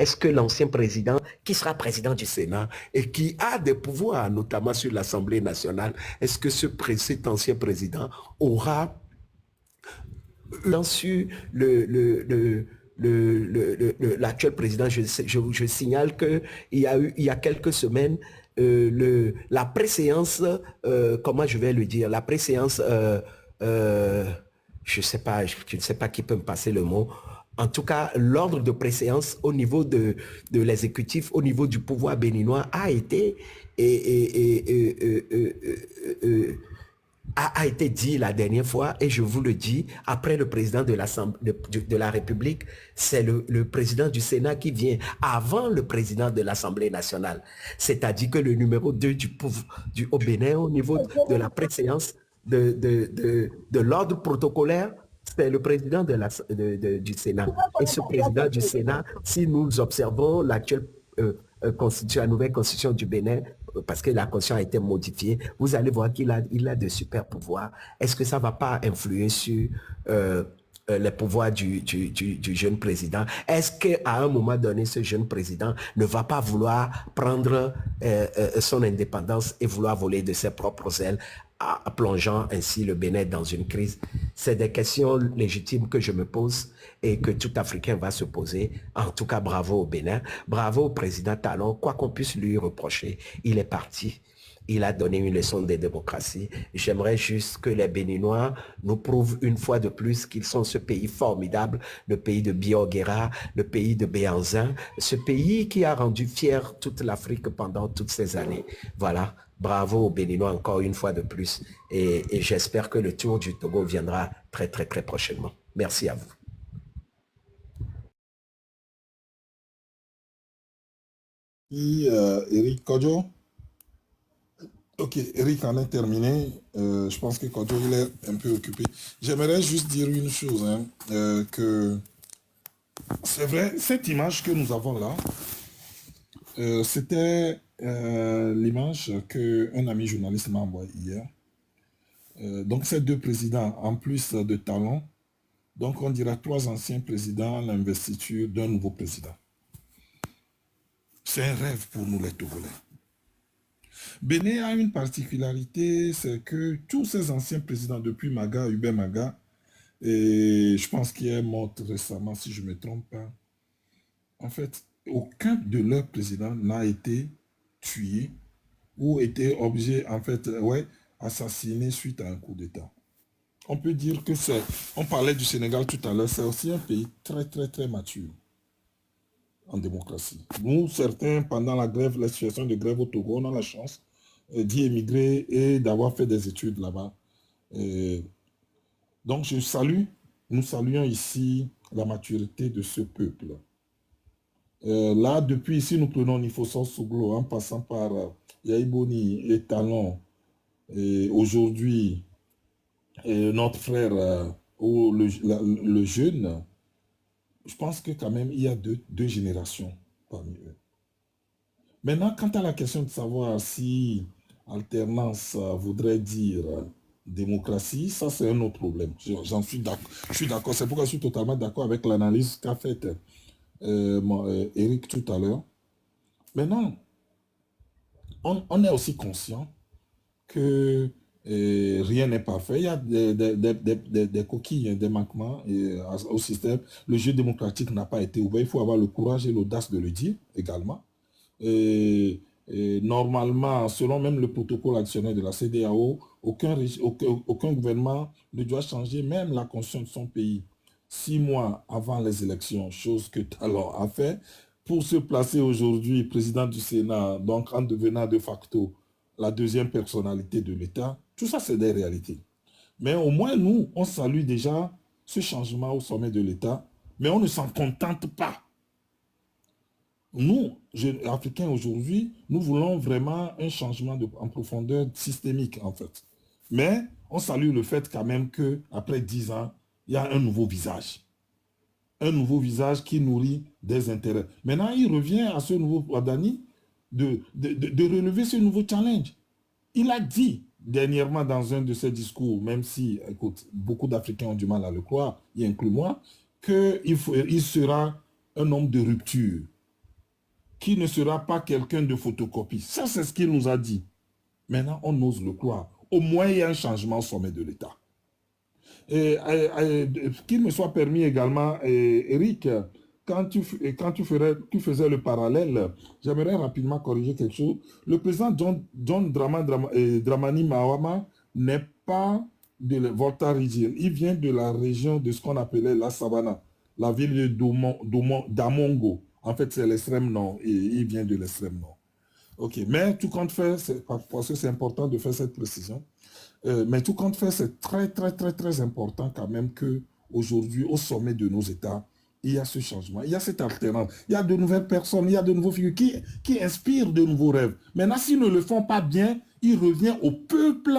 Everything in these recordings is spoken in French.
Est-ce que l'ancien président, qui sera président du Sénat et qui a des pouvoirs, notamment sur l'Assemblée nationale, est-ce que cet ancien président aura sur l'actuel président? Je signale qu'il il y a quelques semaines, la préséance, comment je vais le dire, la préséance, je ne sais pas qui peut me passer le mot. En tout cas, l'ordre de préséance au niveau de l'exécutif, au niveau du pouvoir béninois, a été a été dit la dernière fois, et je vous le dis, après le président de la République, c'est le président du Sénat qui vient avant le président de l'Assemblée nationale. C'est-à-dire que le numéro 2 au Bénin, au niveau de la préséance de l'ordre protocolaire, c'est le président du Sénat. Et ce président du Sénat, si nous observons l'actuelle la nouvelle constitution du Bénin, parce que la constitution a été modifiée, vous allez voir qu'il a de super pouvoirs. Est-ce que ça ne va pas influer sur les pouvoirs du jeune président? Est-ce qu'à un moment donné, ce jeune président ne va pas vouloir prendre son indépendance et vouloir voler de ses propres ailes, plongeant ainsi le Bénin dans une crise? C'est des questions légitimes que je me pose et que tout Africain va se poser. En tout cas, bravo au Bénin, bravo au président Talon. Quoi qu'on puisse lui reprocher, il est parti. Il a donné une leçon de démocratie. J'aimerais juste que les Béninois nous prouvent une fois de plus qu'ils sont ce pays formidable, le pays de Bioguera, le pays de Béanzin, ce pays qui a rendu fier toute l'Afrique pendant toutes ces années. Voilà, bravo aux Béninois encore une fois de plus. Et j'espère que le tour du Togo viendra très, très, très prochainement. Merci à vous. Et Eric Kodjo. Ok, Eric en a terminé. Je pense que Kodjo, il est un peu occupé. J'aimerais juste dire une chose, hein, que c'est vrai, cette image que nous avons là, c'était l'image qu'un ami journaliste m'a envoyée hier. Donc ces deux présidents, en plus de Talon, donc on dirait 3 anciens présidents, l'investiture d'un nouveau président. C'est un rêve pour nous les Togolais. Bénin a une particularité, c'est que tous ces anciens présidents, depuis Maga, Hubert Maga, et je pense qu'il est mort récemment, si je ne me trompe pas, en fait, aucun de leurs présidents n'a été tué ou été obligé, en fait, assassiné suite à un coup d'État. On peut dire que c'est, on parlait du Sénégal tout à l'heure, c'est aussi un pays très, très, très mature en démocratie. Nous, certains, pendant la grève, la situation de grève au Togo, on a la chance d'y émigrer et d'avoir fait des études là-bas. Donc, nous saluons ici la maturité de ce peuple. Là, depuis ici, nous prenons Nifosan Souglo en passant par Yaïboni et Talon. Et aujourd'hui, notre frère, le jeune, je pense que quand même, il y a deux générations parmi eux. Maintenant, quant à la question de savoir si alternance voudrait dire démocratie, ça c'est un autre problème. J'en suis d'accord. Je suis d'accord. C'est pourquoi je suis totalement d'accord avec l'analyse qu'a faite Eric tout à l'heure. Maintenant, on est aussi conscient que rien n'est parfait. Il y a des coquilles, des manquements au système. Le jeu démocratique n'a pas été ouvert. Il faut avoir le courage et l'audace de le dire également. Et normalement, selon même le protocole actionnaire de la CEDEAO, aucun gouvernement ne doit changer même la constitution de son pays 6 mois avant les élections, chose que Talon a fait, pour se placer aujourd'hui président du Sénat, donc en devenant de facto la deuxième personnalité de l'État. Tout ça, c'est des réalités. Mais au moins, nous, on salue déjà ce changement au sommet de l'État, mais on ne s'en contente pas. Nous, Africains aujourd'hui, nous voulons vraiment un changement en profondeur systémique, en fait. Mais on salue le fait quand même qu'après 10 ans, il y a un nouveau visage. Un nouveau visage qui nourrit des intérêts. Maintenant, il revient à ce nouveau Ouadani de relever ce nouveau challenge. Il a dit dernièrement dans un de ses discours, même si, écoute, beaucoup d'Africains ont du mal à le croire, y inclut moi, qu'il sera un homme de rupture. qui ne sera pas quelqu'un de photocopie. Ça, c'est ce qu'il nous a dit. Maintenant, on ose le croire. Au moins, il y a un changement au sommet de l'État. Qu'il me soit permis également, Eric, quand tu faisais le parallèle, j'aimerais rapidement corriger quelque chose. Le président John Dramani Mahama n'est pas de Volta Region. Il vient de la région de ce qu'on appelait la Savannah, la ville de Damongo. En fait, c'est l'extrême nord et il vient de l'extrême nord. Ok, mais tout compte fait, parce que c'est important de faire cette précision. Mais tout compte fait, c'est très, très, très, très important quand même que aujourd'hui, au sommet de nos États, il y a ce changement, il y a cette alternance, il y a de nouvelles personnes, il y a de nouveaux figures qui inspirent de nouveaux rêves. Maintenant, s'ils ne le font pas bien, il revient au peuple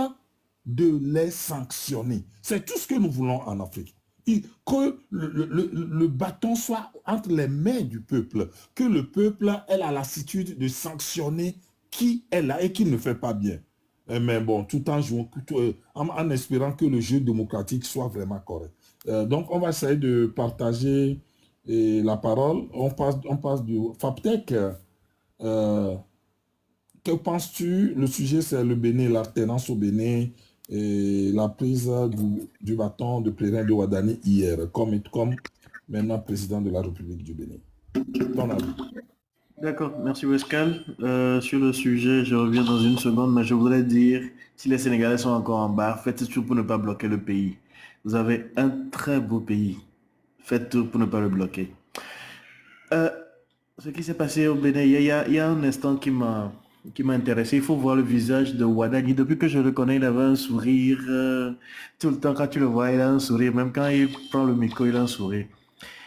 de les sanctionner. C'est tout ce que nous voulons en Afrique. Que le bâton soit entre les mains du peuple, que le peuple ait la lassitude de sanctionner qui est là et qui ne fait pas bien. Mais bon, tout en jouant, en espérant que le jeu démocratique soit vraiment correct. Donc, on va essayer de partager la parole. On passe du FAPTEC. Que penses-tu? Le sujet, c'est le Bénin, l'alternance au Bénin et la prise du bâton de pèlerin de Ouadani hier, comme maintenant président de la République du Bénin. Ton avis? D'accord, merci Pascal. Sur le sujet, je reviens dans une seconde, mais je voudrais dire, si les Sénégalais sont encore en bas, faites tout pour ne pas bloquer le pays. Vous avez un très beau pays. Faites tout pour ne pas le bloquer. Euh, Ce qui s'est passé au Bénin, il y a un instant qui m'a intéressé. Il faut voir le visage de Ouadani. Depuis que je le connais, il avait un sourire. Tout le temps, quand tu le vois, il a un sourire. Même quand il prend le micro, il a un sourire.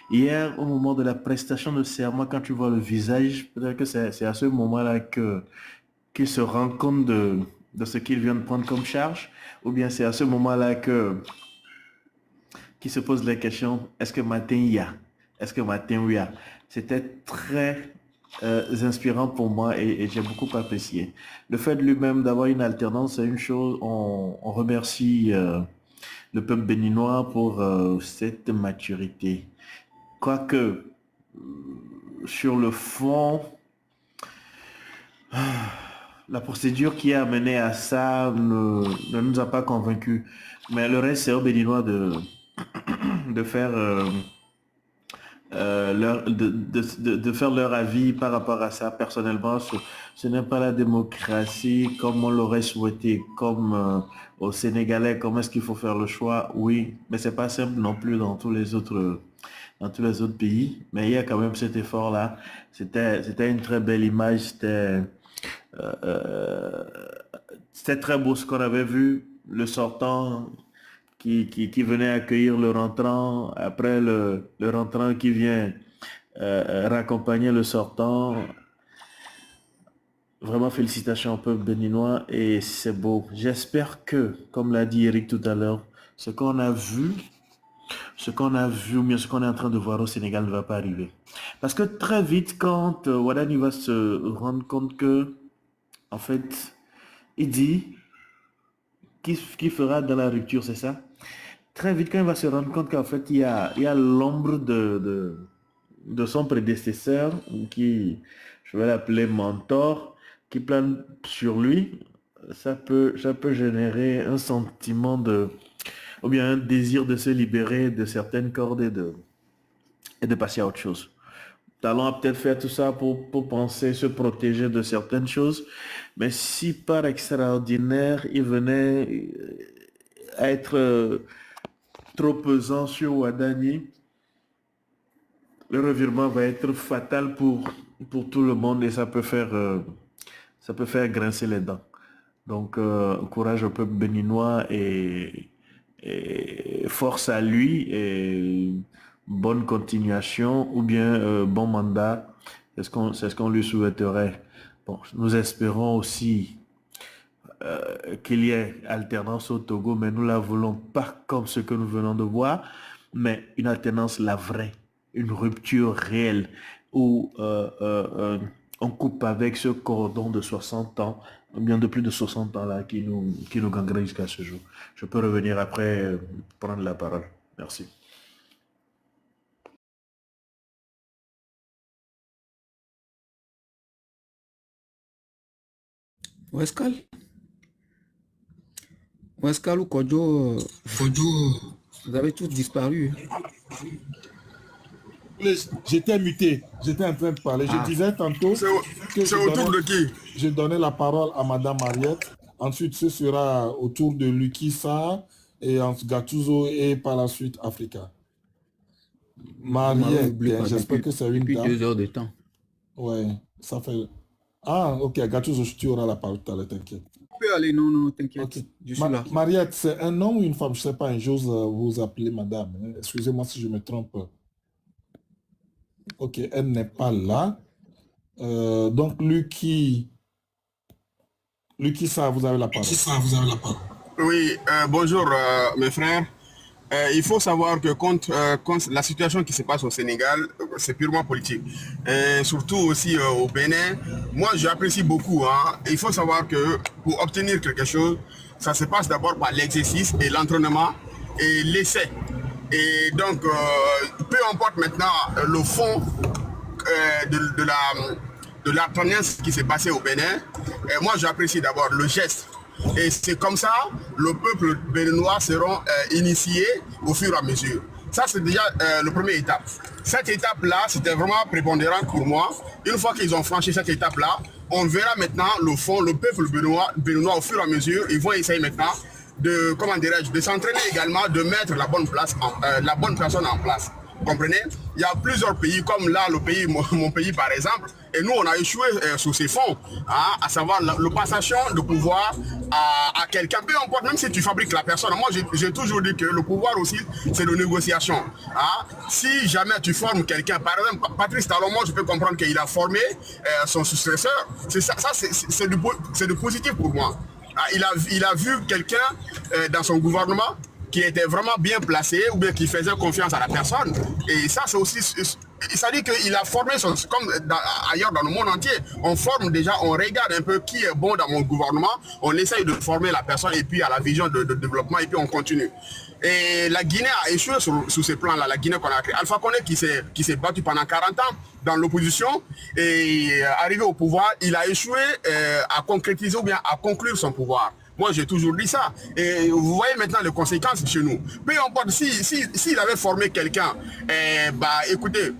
Hier, au moment de la prestation de serment, quand tu vois le visage, peut-être que c'est à ce moment-là qu'il se rend compte de ce qu'il vient de prendre comme charge, ou bien c'est à ce moment-là qu'il se pose la question, est-ce que matin il y a? Est-ce que matin il y a? C'était très inspirant pour moi et j'ai beaucoup apprécié. Le fait de lui-même d'avoir une alternance, c'est une chose, on remercie le peuple béninois pour cette maturité. Quoique, sur le fond, la procédure qui a mené à ça ne nous a pas convaincus. Mais le reste, c'est aux Béninois de faire de faire leur avis par rapport à ça. Personnellement, ce n'est pas la démocratie comme on l'aurait souhaité, comme au Sénégalais, comment est-ce qu'il faut faire le choix? Oui, mais c'est pas simple non plus dans tous les autres pays. Mais il y a quand même cet effort-là. C'était une très belle image. Euh, euh, C'était très beau ce qu'on avait vu. Le sortant qui venait accueillir le rentrant, après le rentrant qui vient raccompagner le sortant. Vraiment félicitations au peuple béninois et c'est beau. J'espère que, comme l'a dit Eric tout à l'heure, ce qu'on a vu ou bien ce qu'on est en train de voir au Sénégal ne va pas arriver. Parce que très vite, quand Wadani va se rendre compte que, en fait, il dit qu'il fera dans la rupture, c'est ça? Très vite, quand il va se rendre compte qu'en fait, il y a l'ombre de son prédécesseur, qui, je vais l'appeler mentor, qui plane sur lui, ça peut générer un sentiment ou bien un désir de se libérer de certaines cordes et de passer à autre chose. Talon a peut-être fait tout ça pour penser se protéger de certaines choses, mais si par extraordinaire, il venait à être trop pesant sur Wadani, le revirement va être fatal pour tout le monde et ça peut faire grincer les dents. Donc, courage au peuple béninois et force à lui et bonne continuation ou bien bon mandat. C'est ce qu'on lui souhaiterait. Bon, nous espérons aussi qu'il y ait alternance au Togo, mais nous la voulons pas comme ce que nous venons de voir, mais une alternance la vraie, une rupture réelle où on coupe avec ce cordon de 60 ans, bien de plus de 60 ans là qui nous gangrène jusqu'à ce jour. Je peux revenir après prendre la parole. Merci. Wescal ou Kodjo, vous avez tous disparu. J'étais muté, j'étais en train de parler. Je disais tantôt que C'est au tour de qui? je donnais la parole à Madame Mariette. Ensuite, ce sera au tour de Lucky Sarr et Gattuso et par la suite Africa. Mariette, j'espère que c'est une depuis dame. 2 heures de temps. Ouais, ça fait... Ah, ok, Gattuso, tu auras la parole tout à l'heure, t'inquiète. Tu peux aller, non, t'inquiète. Ok. Je suis là. Mariette, c'est un homme ou une femme? Je ne sais pas, j'ose vous appeler madame. Excusez-moi si je me trompe. Ok, elle n'est pas là. Donc, Lucky Sarr, vous avez la parole. Oui, bonjour mes frères. Il faut savoir que contre la situation qui se passe au Sénégal, c'est purement politique. Et surtout aussi au Bénin, moi j'apprécie beaucoup. Hein. Il faut savoir que pour obtenir quelque chose, ça se passe d'abord par l'exercice et l'entraînement et l'essai. Et donc, peu importe maintenant le fond de la tendance qui s'est passée au Bénin, moi j'apprécie d'abord le geste. Et c'est comme ça, le peuple béninois seront initiés au fur et à mesure. Ça, c'est déjà la première étape. Cette étape-là, c'était vraiment prépondérant pour moi. Une fois qu'ils ont franchi cette étape-là, on verra maintenant le fond, le peuple béninois au fur et à mesure. Ils vont essayer maintenant de, comment dirais-je, de s'entraîner également, de mettre la bonne personne en place. Vous comprenez? Il y a plusieurs pays, comme là, mon pays par exemple, et nous on a échoué sur ces fonds, hein, à savoir le passation de pouvoir à quelqu'un, peu importe, même si tu fabriques la personne. Moi j'ai toujours dit que le pouvoir aussi c'est de négociation. Hein. Si jamais tu formes quelqu'un, par exemple Patrice Talon, moi je peux comprendre qu'il a formé son successeur, c'est du positif pour moi. Hein, il a vu quelqu'un dans son gouvernement qui était vraiment bien placé ou bien qui faisait confiance à la personne. Et ça, c'est aussi... Ça dit qu'il a formé, comme ailleurs dans le monde entier, on forme déjà, on regarde un peu qui est bon dans mon gouvernement, on essaye de former la personne et puis à la vision de développement et puis on continue. Et la Guinée a échoué sur ces plans-là, la Guinée qu'on a créée. Alpha Condé qui s'est battu pendant 40 ans dans l'opposition et arrivé au pouvoir, il a échoué à concrétiser ou bien à conclure son pouvoir. Moi, j'ai toujours dit ça. Et vous voyez maintenant les conséquences chez nous. Peu importe, s'il avait formé quelqu'un, écoutez,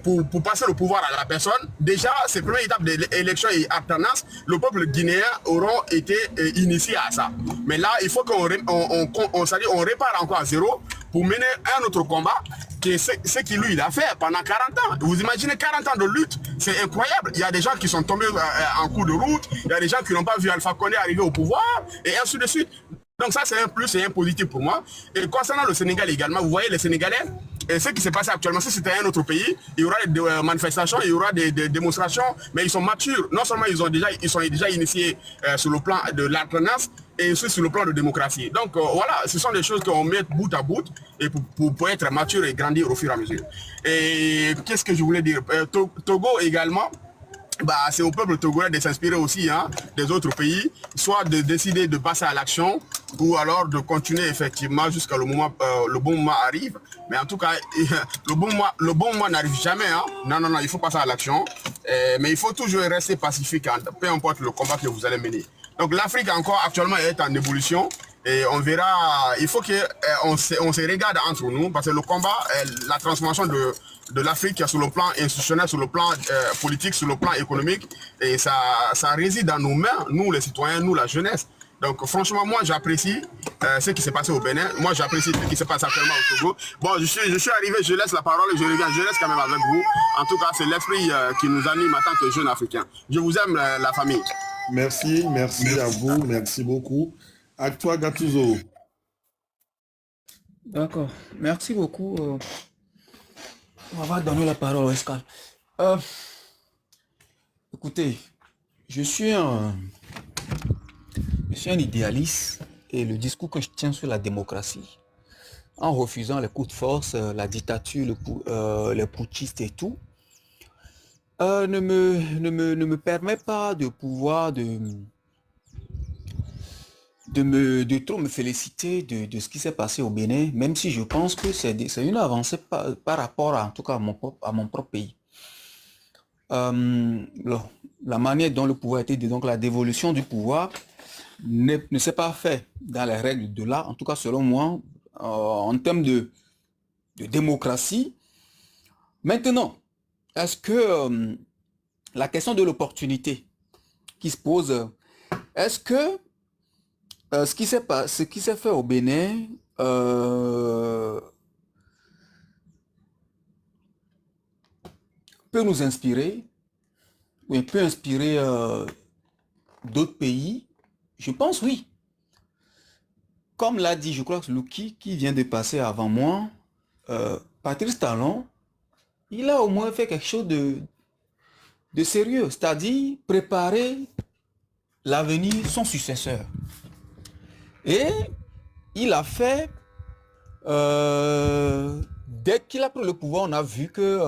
pour passer le pouvoir à la personne, déjà, ces premières étapes d'élection et alternance, le peuple guinéen auront été initiés à ça. Mais là, il faut qu'on répare encore à zéro pour mener un autre combat, qui est ce qu'il lui a fait pendant 40 ans. Vous imaginez 40 ans de lutte, c'est incroyable. Il y a des gens qui sont tombés en cours de route, il y a des gens qui n'ont pas vu Alpha Condé arriver au pouvoir, et ainsi de suite. Donc ça, c'est un plus, c'est un positif pour moi. Et concernant le Sénégal également, vous voyez les Sénégalais, et ce qui s'est passé actuellement, si c'était un autre pays, il y aura des manifestations, il y aura des démonstrations, mais ils sont matures. Non seulement ils sont déjà initiés sur le plan de l'alternance, et aussi sur le plan de démocratie. Donc voilà, ce sont des choses qu'on met bout à bout et pour être mature et grandir au fur et à mesure. Et qu'est-ce que je voulais dire? Togo également, c'est au peuple togolais de s'inspirer aussi des autres pays, soit de décider de passer à l'action ou alors de continuer effectivement jusqu'à le bon moment arrive. Mais en tout cas, le bon moment n'arrive jamais. Non, il faut passer à l'action. Mais il faut toujours rester pacifique, peu importe le combat que vous allez mener. Donc l'Afrique encore actuellement est en évolution et on verra, il faut qu'on se regarde entre nous parce que le combat, la transformation de l'Afrique sur le plan institutionnel, sur le plan politique, sur le plan économique, et ça réside dans nos mains, nous les citoyens, nous la jeunesse. Donc franchement, moi j'apprécie ce qui s'est passé au Bénin, moi j'apprécie ce qui se passe actuellement au Togo. Bon, je suis arrivé, je laisse la parole et je reviens, je reste quand même avec vous. En tout cas, c'est l'esprit qui nous anime en tant que jeunes Africains. Je vous aime la famille. Merci à vous, merci beaucoup. À toi, Gattuso. D'accord, merci beaucoup. On va donner la parole à Escal. Écoutez, je suis un idéaliste et le discours que je tiens sur la démocratie, en refusant les coups de force, la dictature, les putschistes et tout, ne me permet pas de pouvoir de trop me féliciter de ce qui s'est passé au Bénin, même si je pense que c'est une avancée par rapport en tout cas à mon propre pays. la manière dont le pouvoir a été, donc la dévolution du pouvoir ne s'est pas fait dans les règles de l'art, en tout cas selon moi, en termes de démocratie. Maintenant, est-ce que la question de l'opportunité qui se pose, est-ce que ce qui s'est fait au Bénin peut nous inspirer, ou peut inspirer d'autres pays? Je pense oui. Comme l'a dit, je crois que Luki, qui vient de passer avant moi, Patrice Talon, il a au moins fait quelque chose de sérieux, c'est-à-dire préparer l'avenir, son successeur. Et il a fait, dès qu'il a pris le pouvoir, on a vu que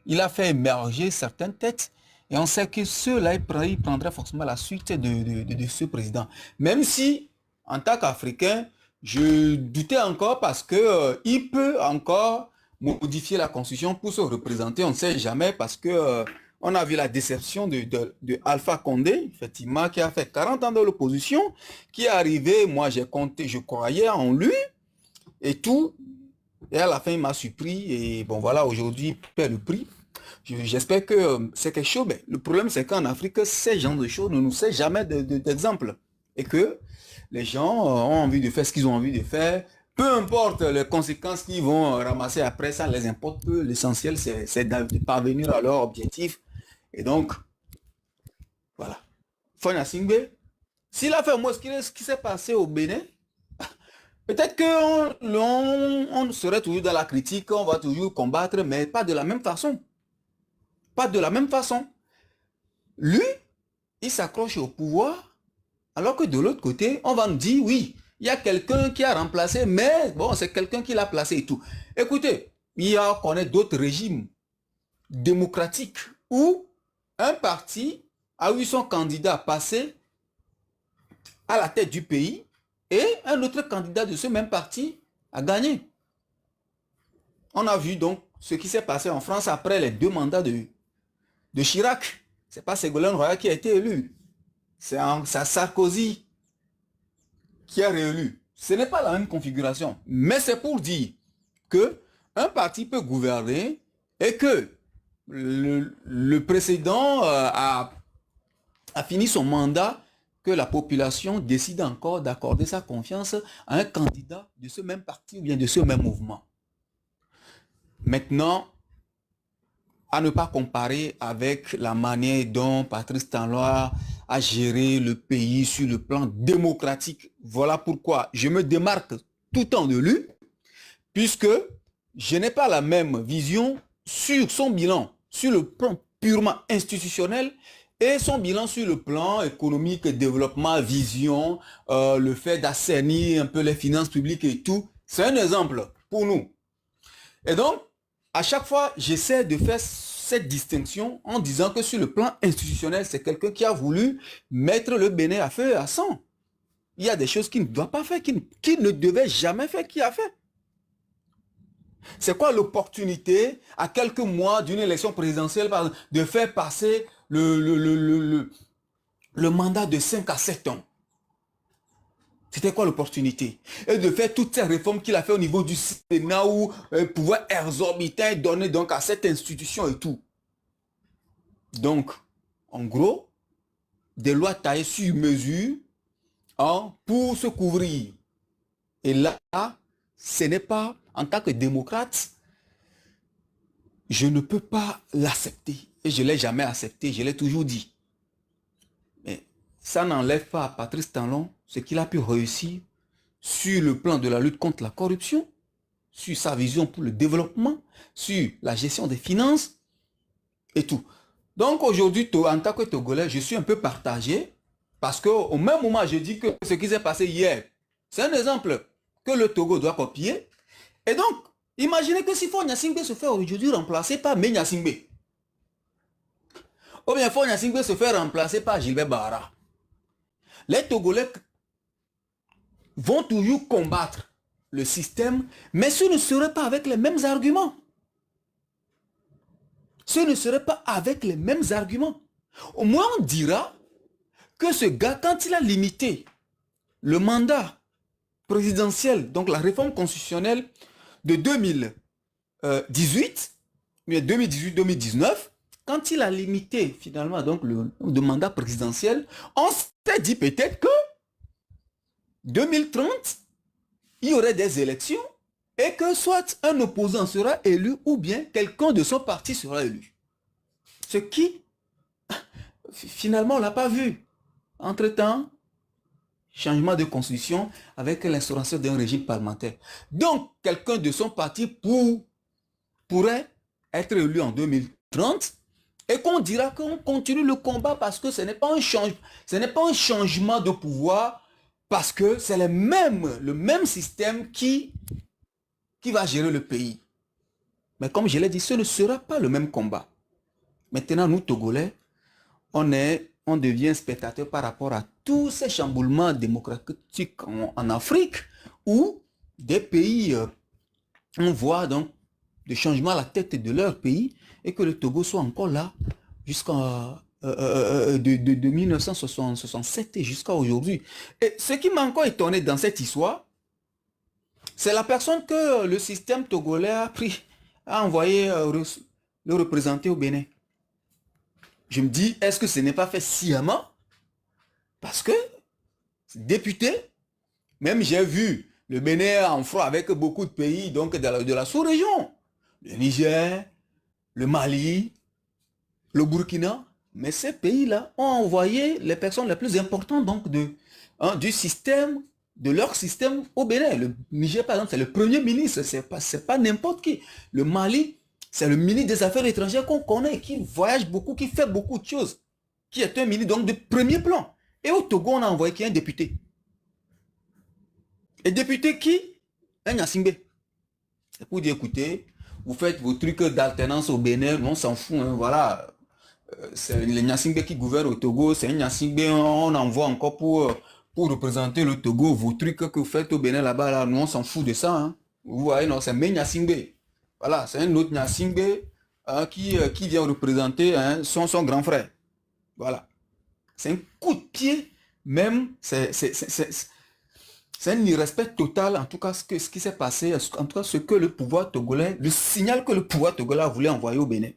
il a fait émerger certaines têtes. Et on sait que ceux-là, ils prendraient forcément la suite de ce président. Même si, en tant qu'Africain, je doutais encore parce que il peut encore modifier la constitution pour se représenter. On ne sait jamais parce que on a vu la déception de Alpha Condé, effectivement, qui a fait 40 ans de l'opposition, qui est arrivé, moi j'ai compté, je croyais en lui, et tout. Et à la fin, il m'a surpris. Et bon, voilà, aujourd'hui, il paie le prix. J'espère que c'est quelque chose. Mais le problème, c'est qu'en Afrique, ces genres de choses ne nous servent jamais d'exemple. Et que les gens ont envie de faire ce qu'ils ont envie de faire. Peu importe les conséquences qu'ils vont ramasser après, ça les importe peu. L'essentiel, c'est de parvenir à leur objectif. Et donc, voilà. Fonya Singbe, s'il a fait moi ce qui s'est passé au Bénin, peut-être qu'on serait toujours dans la critique, on va toujours combattre, mais pas de la même façon. Pas de la même façon. Lui, il s'accroche au pouvoir, alors que de l'autre côté, on va nous dire, oui, il y a quelqu'un qui a remplacé, mais bon, c'est quelqu'un qui l'a placé et tout. Écoutez, on connaît d'autres régimes démocratiques où un parti a eu son candidat passé à la tête du pays et un autre candidat de ce même parti a gagné. On a vu donc ce qui s'est passé en France après les 2 mandats de Chirac. C'est pas Ségolène Royal qui a été élu. C'est Sarkozy qui a réélu. Ce n'est pas la même configuration. Mais c'est pour dire que un parti peut gouverner et que le précédent a fini son mandat, que la population décide encore d'accorder sa confiance à un candidat de ce même parti ou bien de ce même mouvement. Maintenant, à ne pas comparer avec la manière dont Patrice Talon a géré le pays sur le plan démocratique. Voilà pourquoi je me démarque tout le temps de lui, puisque je n'ai pas la même vision sur son bilan, sur le plan purement institutionnel, et son bilan sur le plan économique, développement, vision, le fait d'assainir un peu les finances publiques et tout. C'est un exemple pour nous. Et donc, à chaque fois, j'essaie de faire cette distinction en disant que sur le plan institutionnel, c'est quelqu'un qui a voulu mettre le Bénin à feu et à sang. Il y a des choses qu'il ne doit pas faire, qu'il ne devait jamais faire, qu'il a fait. C'est quoi l'opportunité, à quelques mois d'une élection présidentielle, par exemple, de faire passer le mandat de 5 à 7 ans? C'était quoi l'opportunité? Et de faire toutes ces réformes qu'il a fait au niveau du Sénat où pouvoir exorbitant et donner donc à cette institution et tout. Donc, en gros, des lois taillées sur mesure pour se couvrir. Et là, ce n'est pas, en tant que démocrate, je ne peux pas l'accepter. Et je ne l'ai jamais accepté, je l'ai toujours dit. Mais ça n'enlève pas à Patrice Talon ce qu'il a pu réussir sur le plan de la lutte contre la corruption, sur sa vision pour le développement, sur la gestion des finances et tout. Donc aujourd'hui, en tant que Togolais, je suis un peu partagé parce qu'au même moment, je dis que ce qui s'est passé hier, c'est un exemple que le Togo doit copier. Et donc, imaginez que si Fonya Singbe se fait aujourd'hui remplacer par Menya Singbe, ou bien Fonya Singbe se fait remplacer par Gilbert Bahara, les Togolais vont toujours combattre le système, mais ce ne serait pas avec les mêmes arguments. ce ne serait pas avec les mêmes arguments. Au moins, on dira que ce gars, quand il a limité le mandat présidentiel, donc la réforme constitutionnelle de 2018, 2018-2019, quand il a limité finalement donc le mandat présidentiel, on s'est dit peut-être que 2030, il y aurait des élections et que soit un opposant sera élu ou bien quelqu'un de son parti sera élu. Ce qui, finalement, on ne l'a pas vu. Entre-temps, changement de constitution avec l'instauration d'un régime parlementaire. Donc, quelqu'un de son parti pourrait être élu en 2030 et qu'on dira qu'on continue le combat parce que ce n'est pas un changement de pouvoir, parce que c'est le même système qui va gérer le pays. Mais comme je l'ai dit, ce ne sera pas le même combat. Maintenant, nous, Togolais, on devient spectateur par rapport à tous ces chamboulements démocratiques en Afrique, où des pays, on voit donc des changements à la tête de leur pays, et que le Togo soit encore là jusqu'en de 1967 jusqu'à aujourd'hui. Et ce qui m'a encore étonné dans cette histoire, c'est la personne que le système togolais a envoyé le représenter au Bénin. Je me dis, est-ce que ce n'est pas fait sciemment? Parce que, député, même j'ai vu le Bénin en froid avec beaucoup de pays donc de la sous-région. Le Niger, le Mali, le Burkina. Mais ces pays-là ont envoyé les personnes les plus importantes donc du système, de leur système au Bénin. Le Niger, par exemple, c'est le premier ministre, c'est pas n'importe qui. Le Mali, c'est le ministre des Affaires étrangères qu'on connaît, qui voyage beaucoup, qui fait beaucoup de choses, qui est un ministre donc de premier plan. Et au Togo, on a envoyé qui est un député. Et député qui? Un Nyasingbe. C'est pour dire, écoutez, vous faites vos trucs d'alternance au Bénin, on s'en fout, hein, voilà. C'est les Nyasingbe qui gouvernent au Togo, c'est un Nyasingbe, on envoie encore pour représenter le Togo, vos trucs que vous faites au Bénin là-bas, là, nous on s'en fout de ça. Hein. Vous voyez, non, c'est un Nyasingbe. Voilà, c'est un autre Nyasingbe qui vient représenter hein, son grand frère. Voilà. C'est un coup de pied, même, c'est un irrespect total, en tout cas, ce qui s'est passé, en tout cas, ce que le pouvoir togolais, le signal que le pouvoir togolais voulait envoyer au Bénin.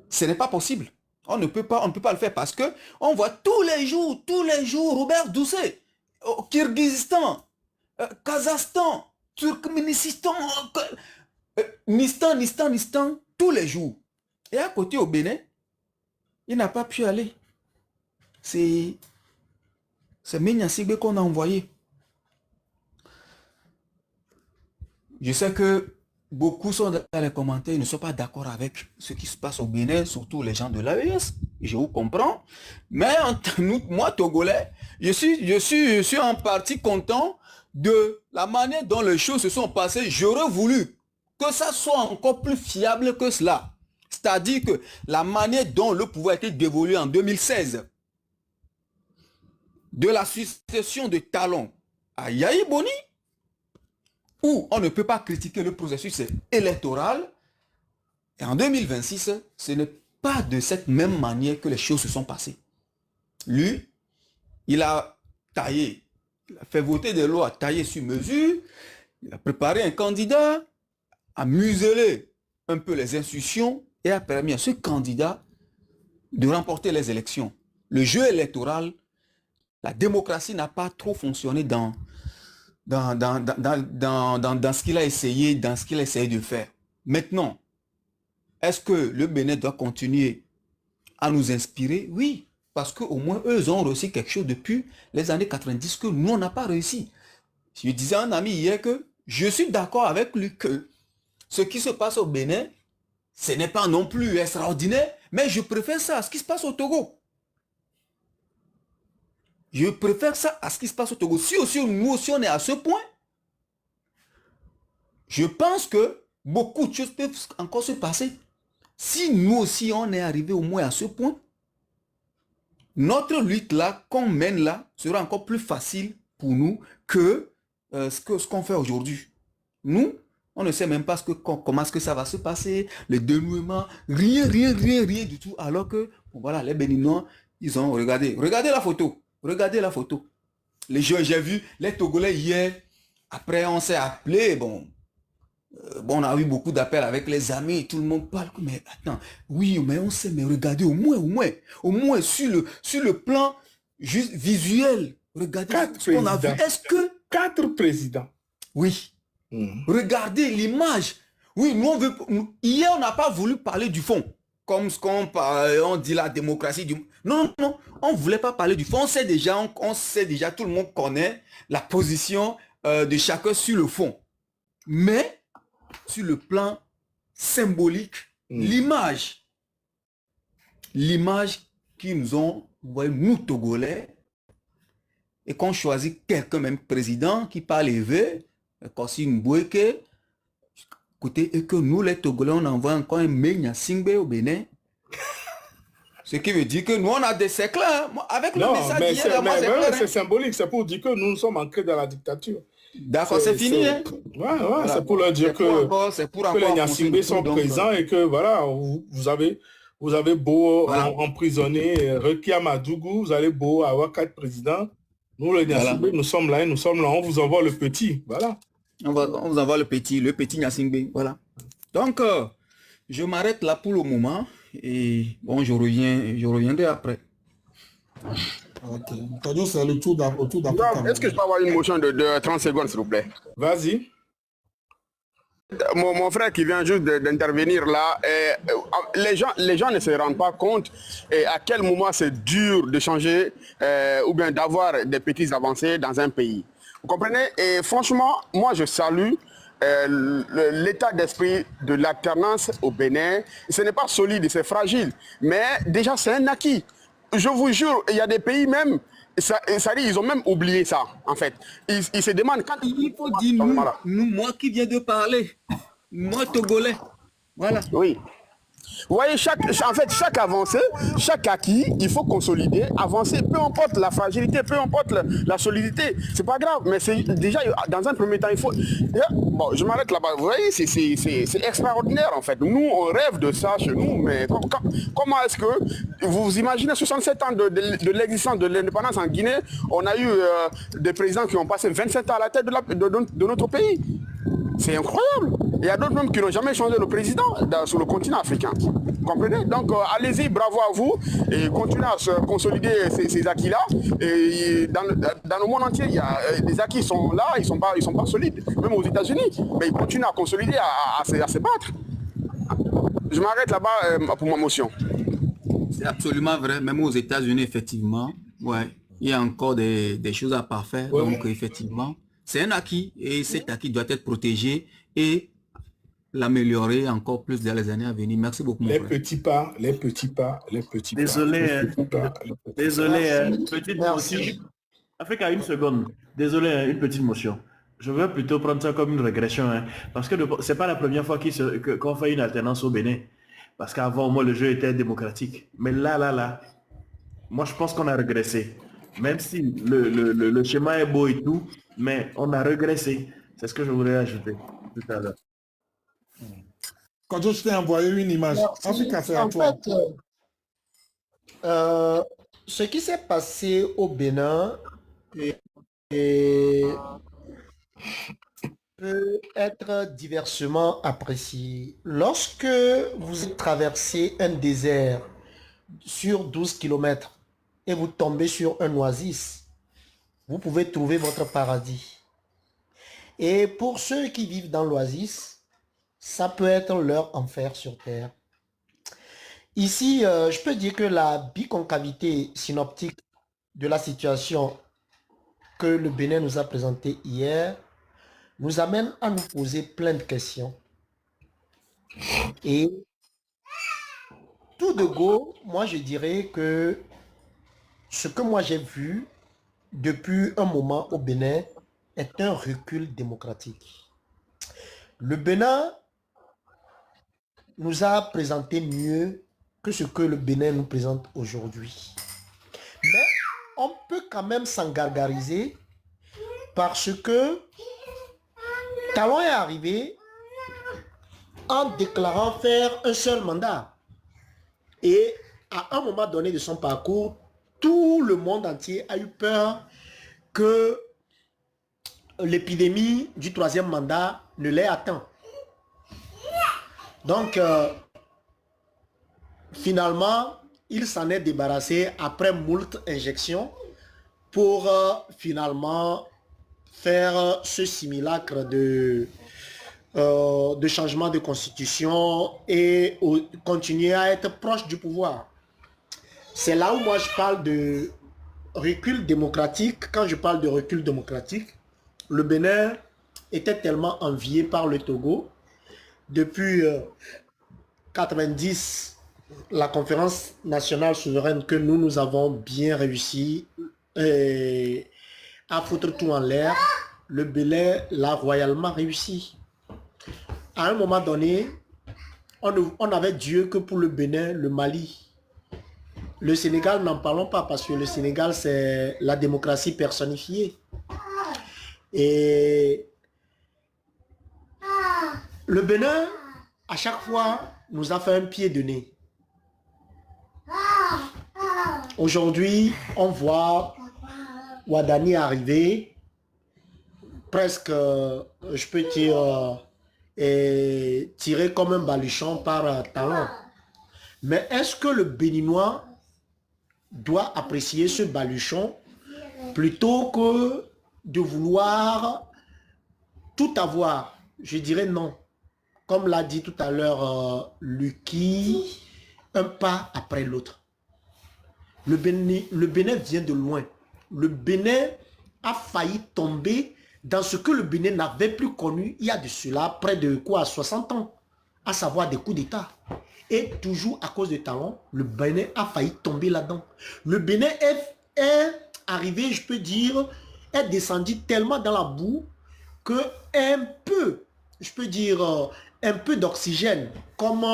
Ce n'est pas possible. On ne peut pas le faire parce que on voit tous les jours, Robert Doucet, au Kirghizistan, Kazakhstan, Turkménistan, Nistan, tous les jours. Et à côté au Bénin, il n'a pas pu aller. C'est Menyasingbe qu'on a envoyé. Je sais que beaucoup sont dans les commentaires, ils ne sont pas d'accord avec ce qui se passe au Bénin, surtout les gens de l'AES. Je vous comprends. Mais moi, Togolais, je suis en partie content de la manière dont les choses se sont passées. J'aurais voulu que ça soit encore plus fiable que cela. C'est-à-dire que la manière dont le pouvoir a été dévolu en 2016, de la succession de Talon à Yahi Boni, où on ne peut pas critiquer le processus électoral, et en 2026, ce n'est pas de cette même manière que les choses se sont passées. Lui, il a taillé, il a fait voter des lois taillées sur mesure, il a préparé un candidat, a muselé un peu les institutions et a permis à ce candidat de remporter les élections. Le jeu électoral, la démocratie n'a pas trop fonctionné dans ce qu'il a essayé, de faire. Maintenant, est-ce que le Bénin doit continuer à nous inspirer? Oui, parce qu'au moins, eux ont réussi quelque chose depuis les années 90 que nous, on n'a pas réussi. Je disais à un ami hier que je suis d'accord avec lui que ce qui se passe au Bénin, ce n'est pas non plus extraordinaire, mais je préfère ça à ce qui se passe au Togo. Je préfère ça à ce qui se passe au Togo. Si aussi nous aussi on est à ce point, je pense que beaucoup de choses peuvent encore se passer. Si nous aussi on est arrivé au moins à ce point, notre lutte là, qu'on mène là, sera encore plus facile pour nous que ce qu'on fait aujourd'hui. Nous, On ne sait même pas comment est-ce que ça va se passer, le dénouement, rien du tout. Alors que, bon, voilà, les Béninois, ils ont regardé la photo. Regardez la photo. Les jeux, j'ai vu les Togolais hier. Après, on s'est appelé. Bon, on a eu beaucoup d'appels avec les amis. Tout le monde parle. Mais attends, oui, mais on sait, mais regardez, au moins sur le plan juste visuel. Regardez ce qu'on a vu. Est-ce que... 4 présidents. Oui. Regardez l'image. Oui, hier, on n'a pas voulu parler du fond. Comme ce on dit la démocratie du... Non, on ne voulait pas parler du fond. On sait déjà, tout le monde connaît la position de chacun sur le fond. Mais, sur le plan symbolique, l'image qu'ils nous ont, vous voyez, nous Togolais, et qu'on choisit quelqu'un, même président, qui parle élevé, Kossi Mboueke, écoutez, et que nous, les Togolais, on envoie encore un Menya Singbe au Bénin. Ce qui veut dire que nous, on a des siècles. Hein. Avec le message d'hier, c'est symbolique. C'est pour dire que nous sommes ancrés dans la dictature. D'accord, c'est fini. Hein? Ouais, voilà. C'est pour leur dire que les Nyasingbe sont présents et que, voilà, vous avez beau emprisonner Rekia Madougou, vous allez beau avoir 4 présidents. Nous, les Nyasingbe, nous sommes là, on vous envoie le petit. Voilà. On vous envoie le petit Nyasingbe. Voilà. Donc, je m'arrête là pour le moment. Et bon, je reviendrai après. Ok. C'est le tour d'Afrique. Est-ce que je peux avoir une motion de 30 secondes, s'il vous plaît? Vas-y. Mon frère qui vient juste d'intervenir là, les gens ne se rendent pas compte à quel moment c'est dur de changer ou bien d'avoir des petites avancées dans un pays. Vous comprenez? Et franchement, moi je salue l'état d'esprit de l'alternance au Bénin. Ce n'est pas solide, c'est fragile, mais déjà c'est un acquis. Je vous jure, il y a des pays même, ça dit, ils ont même oublié ça, en fait. Ils se demandent quand... Il faut dire moi qui viens de parler, moi Togolais, voilà. Oui. Vous voyez, chaque avancée, chaque acquis, il faut consolider, avancer, peu importe la fragilité, peu importe la solidité, c'est pas grave, mais c'est déjà, dans un premier temps, il faut... Bon, je m'arrête là-bas, vous voyez, c'est extraordinaire en fait. Nous, on rêve de ça chez nous, mais comment est-ce que, vous imaginez 67 ans de l'existence de l'indépendance en Guinée, on a eu des présidents qui ont passé 27 ans à la tête de notre pays. C'est incroyable. Il y a d'autres même qui n'ont jamais changé de président sur le continent africain. Vous comprenez? Donc allez-y, bravo à vous et continuez à se consolider ces acquis-là. Et dans le monde entier, il y a, les acquis sont là, ils sont pas solides. Même aux États-Unis, mais ils continuent à consolider, à se battre. Je m'arrête là-bas pour ma motion. C'est absolument vrai. Même aux États-Unis, effectivement, ouais, il y a encore des choses à parfaire. Ouais. Donc effectivement, c'est un acquis et cet acquis doit être protégé et l'améliorer encore plus dans les années à venir. Merci beaucoup. Les petits pas. Désolé, petite motion. Africa, une seconde. Désolé, une petite motion. Je veux plutôt prendre ça comme une régression, hein, parce que c'est pas la première fois qu'on fait une alternance au Bénin. Parce qu'avant, moi, le jeu était démocratique. Mais là, moi, je pense qu'on a régressé. Même si le schéma est beau et tout, mais on a régressé. C'est ce que je voulais ajouter tout à l'heure. Quand je t'ai envoyé une image, Africa, c'est à toi. Ce qui s'est passé au Bénin peut être diversement apprécié. Lorsque vous traversez un désert sur 12 km et vous tombez sur un oasis, vous pouvez trouver votre paradis. Et pour ceux qui vivent dans l'oasis, ça peut être leur enfer sur terre. Ici, je peux dire que la biconcavité synoptique de la situation que le Bénin nous a présentée hier nous amène à nous poser plein de questions. Et tout de go, moi je dirais que ce que moi j'ai vu depuis un moment au Bénin est un recul démocratique. Le Bénin nous a présenté mieux que ce que le Bénin nous présente aujourd'hui. Mais on peut quand même s'en gargariser parce que Talon est arrivé en déclarant faire un seul mandat. Et à un moment donné de son parcours, tout le monde entier a eu peur que l'épidémie du troisième mandat ne l'ait atteint. Donc, finalement, il s'en est débarrassé après moult injections pour finalement faire ce simulacre de changement de constitution et continuer à être proche du pouvoir. C'est là où moi je parle de recul démocratique. Quand je parle de recul démocratique, le Bénin était tellement envié par le Togo. Depuis 90, la conférence nationale souveraine que nous avons bien réussi à foutre tout en l'air, le Bénin l'a royalement réussi. À un moment donné, on avait Dieu que pour le Bénin, le Mali. Le Sénégal, n'en parlons pas parce que le Sénégal, c'est la démocratie personnifiée. Et le Bénin, à chaque fois, nous a fait un pied de nez. Aujourd'hui, on voit Ouadani arriver, presque, je peux dire, tiré comme un baluchon par talent. Mais est-ce que le Béninois doit apprécier ce baluchon plutôt que de vouloir tout avoir? Je dirais non. Comme l'a dit tout à l'heure Lucky, un pas après l'autre. Le Bénin vient de loin. Le Bénin a failli tomber dans ce que le Bénin n'avait plus connu il y a de cela près de quoi, 60 ans, à savoir des coups d'État. Et toujours à cause de talent, le Bénin a failli tomber là-dedans. Le Bénin est arrivé, je peux dire, est descendu tellement dans la boue que un peu, je peux dire, un peu d'oxygène, comme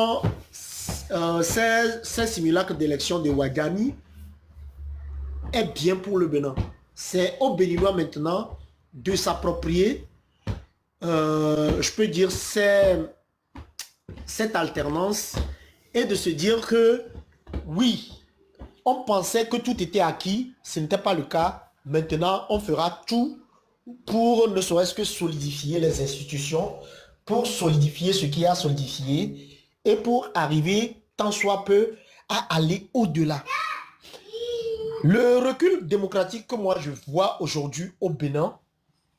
ces simulacres d'élection de Ouadani, est bien pour le Bénin. C'est aux Béninois maintenant de s'approprier, je peux dire, cette alternance et de se dire que oui, on pensait que tout était acquis, ce n'était pas le cas. Maintenant, on fera tout pour ne serait-ce que solidifier les institutions, pour solidifier ce qui a solidifié et pour arriver, tant soit peu, à aller au-delà. Le recul démocratique que moi je vois aujourd'hui au Bénin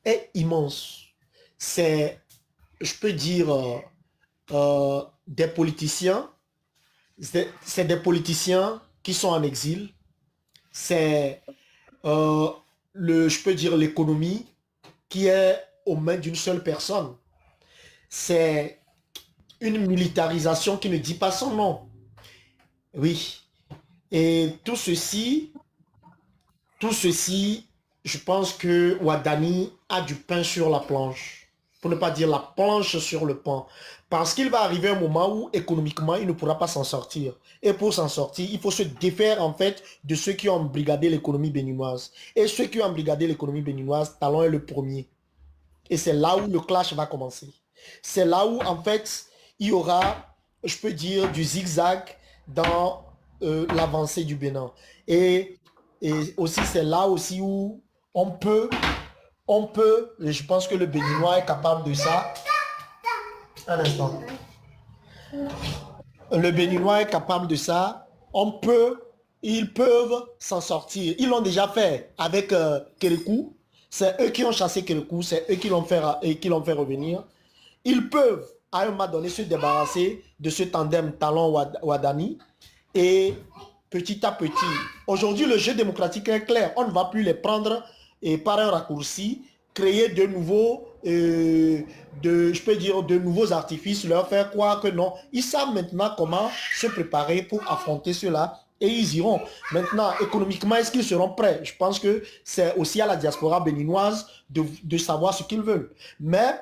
est immense. C'est, je peux dire, des politiciens, c'est des politiciens qui sont en exil. C'est, je peux dire, l'économie qui est aux mains d'une seule personne. C'est une militarisation qui ne dit pas son nom. Oui. Et tout ceci, je pense que Ouadani a du pain sur la planche. Pour ne pas dire la planche sur le pain. Parce qu'il va arriver un moment où économiquement, il ne pourra pas s'en sortir. Et pour s'en sortir, il faut se défaire en fait de ceux qui ont embrigadé l'économie béninoise. Et ceux qui ont embrigadé l'économie béninoise, Talon est le premier. Et c'est là où le clash va commencer. C'est là où en fait, il y aura, je peux dire, du zigzag dans l'avancée du Bénin. Et aussi, c'est là aussi où on peut, et je pense que le Béninois est capable de ça. Un instant. Le Béninois est capable de ça. Ils peuvent s'en sortir. Ils l'ont déjà fait avec Kérékou. C'est eux qui ont chassé Kérékou, c'est eux qui l'ont fait revenir. Ils peuvent, à un moment donné, se débarrasser de ce tandem Talon-Ouadani. Et petit à petit, aujourd'hui, le jeu démocratique est clair. On ne va plus les prendre par un raccourci, créer de nouveaux, je peux dire, de nouveaux artifices, leur faire croire que non. Ils savent maintenant comment se préparer pour affronter cela. Et ils iront. Maintenant, économiquement, est-ce qu'ils seront prêts? Je pense que c'est aussi à la diaspora béninoise de savoir ce qu'ils veulent. Mais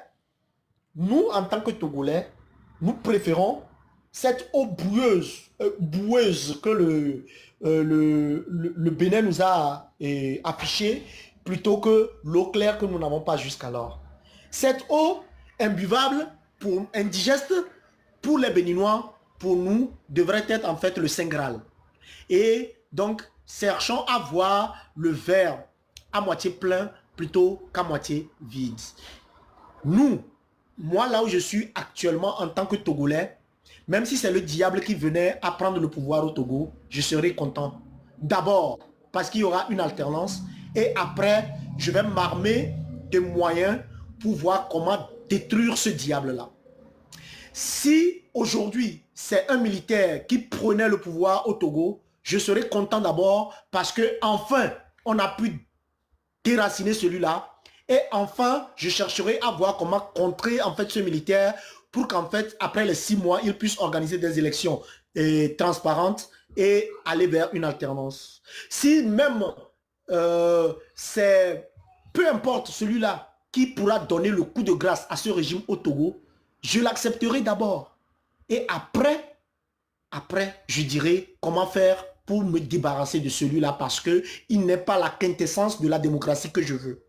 nous, en tant que Togolais, nous préférons cette eau boueuse que le Bénin nous a affichée plutôt que l'eau claire que nous n'avons pas jusqu'alors. Cette eau imbuvable, indigeste, pour les Béninois, pour nous, devrait être en fait le Saint Graal. Et donc, cherchons à voir le verre à moitié plein plutôt qu'à moitié vide. Nous, moi là où je suis actuellement en tant que Togolais, même si c'est le diable qui venait à prendre le pouvoir au Togo, je serai content. D'abord, parce qu'il y aura une alternance. Et après, je vais m'armer de moyens pour voir comment détruire ce diable-là. Si aujourd'hui, c'est un militaire qui prenait le pouvoir au Togo, je serai content d'abord parce que enfin, on a pu déraciner celui-là. Et enfin, je chercherai à voir comment contrer en fait ce militaire pour qu'en fait, après les 6 mois, il puisse organiser des élections transparentes et aller vers une alternance. Si même c'est peu importe celui-là qui pourra donner le coup de grâce à ce régime au Togo, je l'accepterai d'abord. Et après, je dirai comment faire pour me débarrasser de celui-là parce qu'il n'est pas la quintessence de la démocratie que je veux.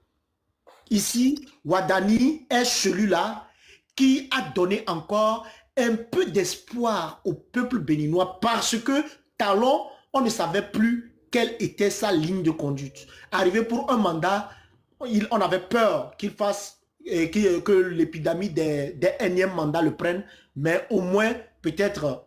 Ici, Wadani est celui-là qui a donné encore un peu d'espoir au peuple béninois parce que Talon, on ne savait plus quelle était sa ligne de conduite. Arrivé pour un mandat, on avait peur qu'il fasse que l'épidémie des énièmes mandats le prenne, mais au moins peut-être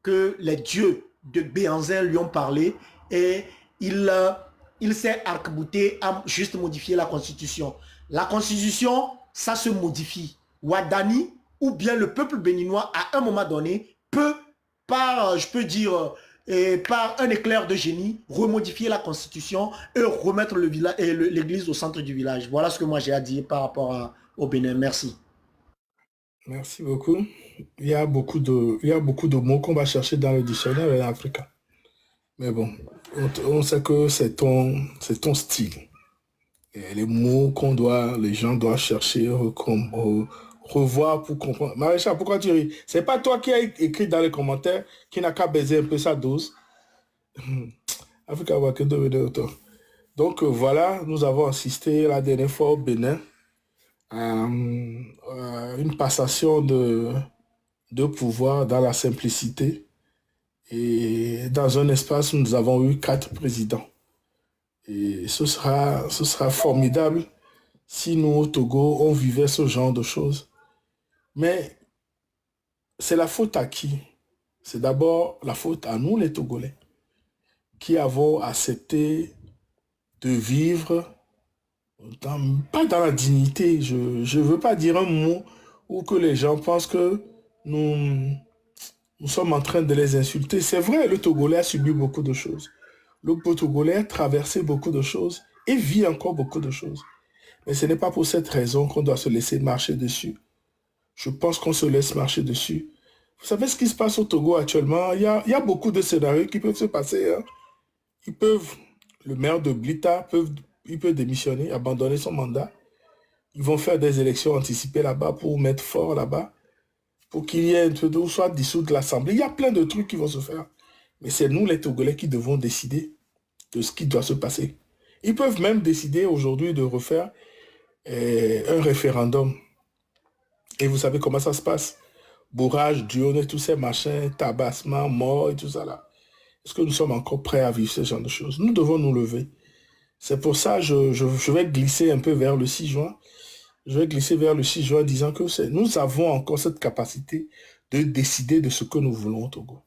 que les dieux de Béhanzin lui ont parlé et il s'est arc-bouté à juste modifier la constitution. La constitution, ça se modifie. Wadani ou bien le peuple béninois à un moment donné peut, par un éclair de génie, remodifier la constitution et remettre l'église au centre du village. Voilà ce que moi j'ai à dire par rapport au Bénin. Merci. Merci beaucoup. Il y a beaucoup de mots qu'on va chercher dans le dictionnaire en africain. Mais bon, on sait que c'est ton style. Et les mots les gens doivent chercher, revoir pour comprendre. Maréchal, pourquoi tu ris? C'est pas toi qui as écrit dans les commentaires qui n'a qu'à baiser un peu sa dose. Africa va que devenir auteur. Donc voilà, nous avons assisté la dernière fois au Bénin à une passation de pouvoir dans la simplicité. Et dans un espace où nous avons eu 4 présidents. Et ce sera formidable si nous, au Togo, on vivait ce genre de choses. Mais c'est la faute à qui? C'est d'abord la faute à nous, les Togolais, qui avons accepté de vivre, pas dans la dignité. Je ne veux pas dire un mot où que les gens pensent que nous sommes en train de les insulter. C'est vrai, le Togolais a subi beaucoup de choses. Le Togolais a traversé beaucoup de choses et vit encore beaucoup de choses. Mais ce n'est pas pour cette raison qu'on doit se laisser marcher dessus. Je pense qu'on se laisse marcher dessus. Vous savez ce qui se passe au Togo actuellement? Il y a beaucoup de scénarios qui peuvent se passer. Hein. Le maire de Blita il peut démissionner, abandonner son mandat. Ils vont faire des élections anticipées là-bas pour mettre fort là-bas. Pour qu'il y ait soit dissoute l'Assemblée. Il y a plein de trucs qui vont se faire. Mais c'est nous, les Togolais, qui devons décider de ce qui doit se passer. Ils peuvent même décider aujourd'hui de refaire un référendum. Et vous savez comment ça se passe? Bourrage, Dion et tous ces machins, tabassement, mort et tout ça là. Est-ce que nous sommes encore prêts à vivre ce genre de choses? Nous devons nous lever. C'est pour ça que je vais glisser un peu vers le 6 juin. Je vais glisser vers le 6 juin disant que nous avons encore cette capacité de décider de ce que nous voulons au Togo.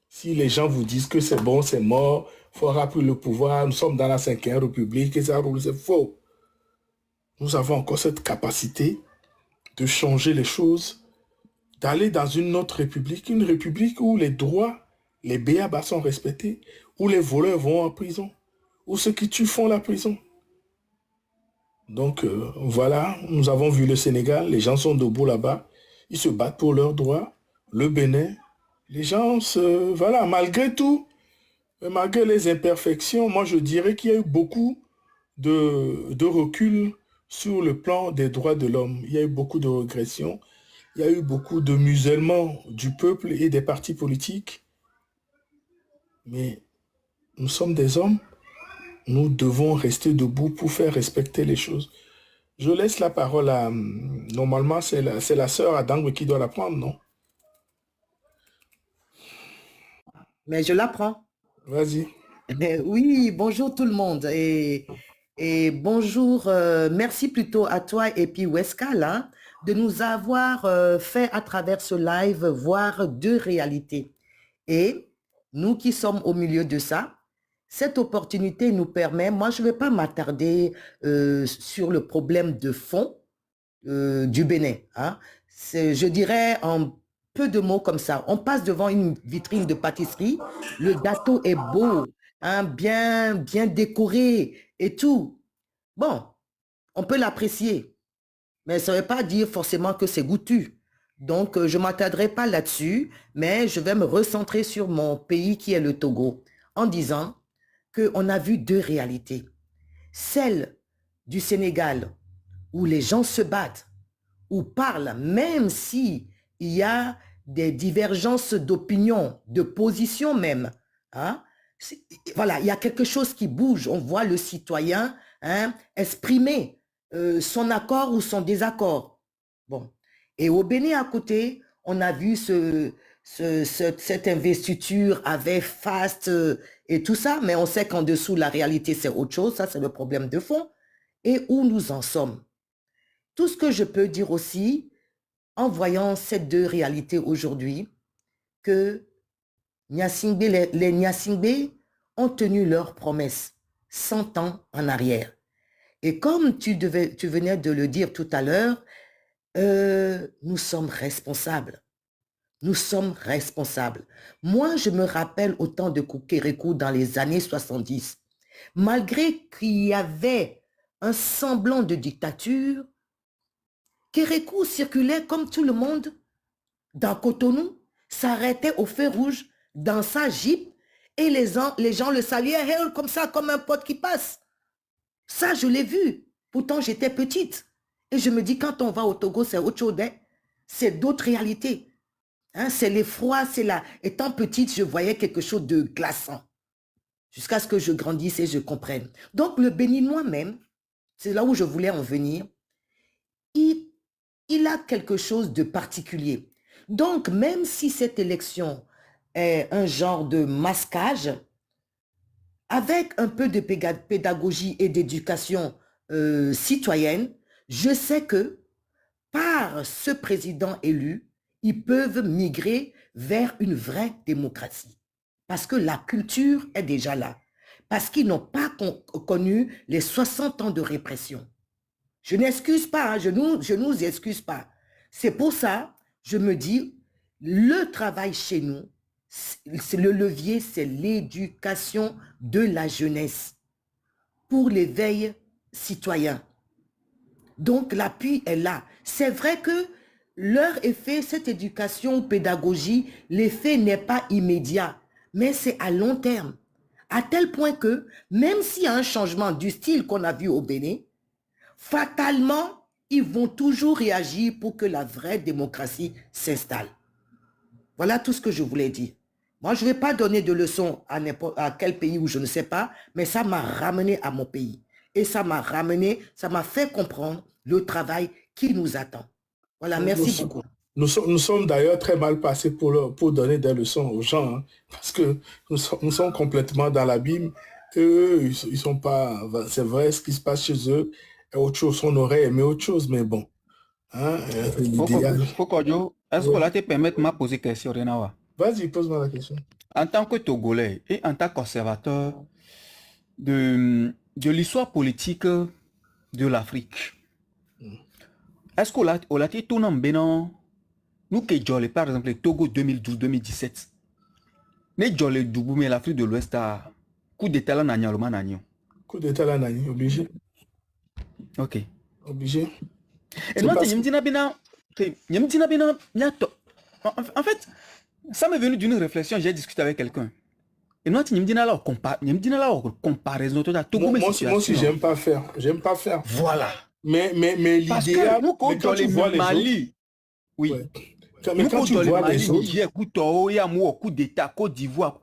Si les gens vous disent que c'est bon, c'est mort, il faudra plus le pouvoir, nous sommes dans la 5e République, et ça, c'est faux. Nous avons encore cette capacité de changer les choses, d'aller dans une autre république, une république où les droits, les béabas sont respectés, où les voleurs vont en prison, où ceux qui tuent font la prison. Donc voilà, nous avons vu le Sénégal, les gens sont debout là-bas, ils se battent pour leurs droits. Le Bénin, les gens voilà, malgré tout, malgré les imperfections, moi je dirais qu'il y a eu beaucoup de recul sur le plan des droits de l'homme. Il y a eu beaucoup de régressions, il y a eu beaucoup de musellements du peuple et des partis politiques. Mais nous sommes des hommes, nous devons rester debout pour faire respecter les choses. Je laisse la parole à... Normalement, c'est la sœur Adangwe qui doit la prendre, non? Mais je l'apprends. Vas-y. Oui, bonjour tout le monde et bonjour, merci plutôt à toi et puis Weska là, de nous avoir fait à travers ce live voir deux réalités. Et nous qui sommes au milieu de ça, cette opportunité nous permet, moi je ne vais pas m'attarder sur le problème de fond du Bénin. Hein. Je dirais en peu de mots comme ça, on passe devant une vitrine de pâtisserie, le gâteau est beau, hein, bien décoré et tout. Bon, on peut l'apprécier, mais ça ne veut pas dire forcément que c'est goûtu. Donc, je ne m'attarderai pas là-dessus, mais je vais me recentrer sur mon pays qui est le Togo, en disant qu'on a vu deux réalités. Celle du Sénégal, où les gens se battent, ou parlent, même si il y a des divergences d'opinion, de position même. Hein? Voilà, il y a quelque chose qui bouge. On voit le citoyen exprimer son accord ou son désaccord. Bon. Et au Bénin à côté, on a vu cette investiture avec Fast et tout ça, mais on sait qu'en dessous, la réalité, c'est autre chose. Ça, c'est le problème de fond. Et où nous en sommes. Tout ce que je peux dire aussi, en voyant ces deux réalités aujourd'hui, que les Nyasingbe ont tenu leurs promesses 100 ans en arrière. Et comme tu venais de le dire tout à l'heure, nous sommes responsables. Nous sommes responsables. Moi, je me rappelle au temps de Kérékou dans les années 70. Malgré qu'il y avait un semblant de dictature, Kérékou circulait comme tout le monde dans Cotonou, s'arrêtait au feu rouge dans sa Jeep et les gens le saluaient comme ça, comme un pote qui passe. Ça, je l'ai vu. Pourtant, j'étais petite. Et je me dis, quand on va au Togo, c'est autre chose. Hein? C'est d'autres réalités. Hein? C'est l'effroi, c'est là. Étant petite, je voyais quelque chose de glaçant. Jusqu'à ce que je grandisse et je comprenne. Donc, le Béninois même, c'est là où je voulais en venir, il a quelque chose de particulier. Donc, même si cette élection est un genre de masquage, avec un peu de pédagogie et d'éducation citoyenne, je sais que par ce président élu, ils peuvent migrer vers une vraie démocratie. Parce que la culture est déjà là. Parce qu'ils n'ont pas connu les 60 ans de répression. Je n'excuse pas, hein, je nous excuse pas. C'est pour ça, je me dis, le travail chez nous, le levier, c'est l'éducation de la jeunesse pour l'éveil citoyen. Donc, l'appui est là. C'est vrai que leur effet, cette éducation ou pédagogie, l'effet n'est pas immédiat, mais c'est à long terme. À tel point que, même s'il y a un changement du style qu'on a vu au Bénin, fatalement, ils vont toujours réagir pour que la vraie démocratie s'installe. Voilà tout ce que je voulais dire. Moi, je ne vais pas donner de leçons à quel pays où je ne sais pas, mais ça m'a ramené à mon pays. Et ça m'a fait comprendre le travail qui nous attend. Voilà, merci beaucoup. Nous sommes d'ailleurs très mal passés pour donner des leçons aux gens, hein, parce que nous sommes complètement dans l'abîme. Eux, ils sont pas... C'est vrai, ce qui se passe chez eux est autre chose. On aurait aimé autre chose, mais bon. Hein, est-ce que là, te permettre de me poser une question, Renawa? Vas-y, pose-moi la question. En tant que Togolais et en tant qu'observateur de l'histoire politique de l'Afrique, est-ce qu'on a été tout en Bénin? Nous qui jouons, par exemple, le Togo 2012-2017, nous jouons le Doubou, mais l'Afrique de l'Ouest a coup d'état là, coup d'état là, obligé. Ok. Obligé. Et moi, en fait, ça m'est venu d'une réflexion, j'ai discuté avec quelqu'un. Et moi, tu me dis là, comparaison. Moi aussi, j'aime pas faire. Voilà. Mais l'idée, nous, quand tu vois les Mali, oui. Ouais. Mais quand tu vois les autres... Niger, coup d'État, Côte d'Ivoire.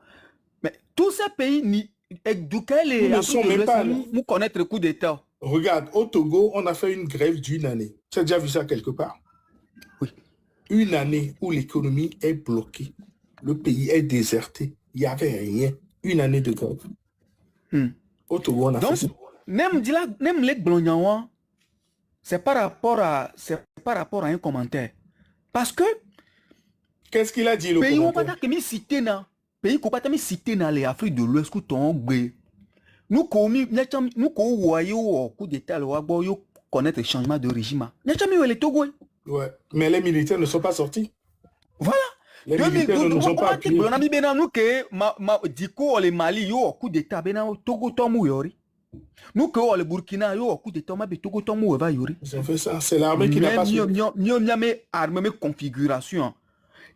Mais tous ces pays, nous connaissons le coup d'État. Regarde, au Togo, on a fait une grève d'une année. Tu as déjà vu ça quelque part? Oui. Une année où l'économie est bloquée. Le pays est déserté. Il n'y avait rien. Une année de grève. Au Togo, on a fait ça. Donc, même les Glognawa, c'est par rapport à un commentaire. Parce que Qu'est-ce qu'il a dit, le pays où commentaire? on cité na pays qu'on pas cité na les Afrique de l'Ouest où ton gbé. Nous commis nous ko voyons coup d'état le wagbo yo connaître le changement de régime. N'a jamais les Togo. Ouais, mais les militaires ne sont pas sortis. Voilà. Les militaires ne nous ont pas appuyés. On a mis nous que diko le Mali yo coup d'état bena Togo tomu yori. Nous que le Burkina yo coup d'état ma be Togo tomu va yori. Ils ont fait ça, c'est l'armée qui n'a pas su. Armée configuration.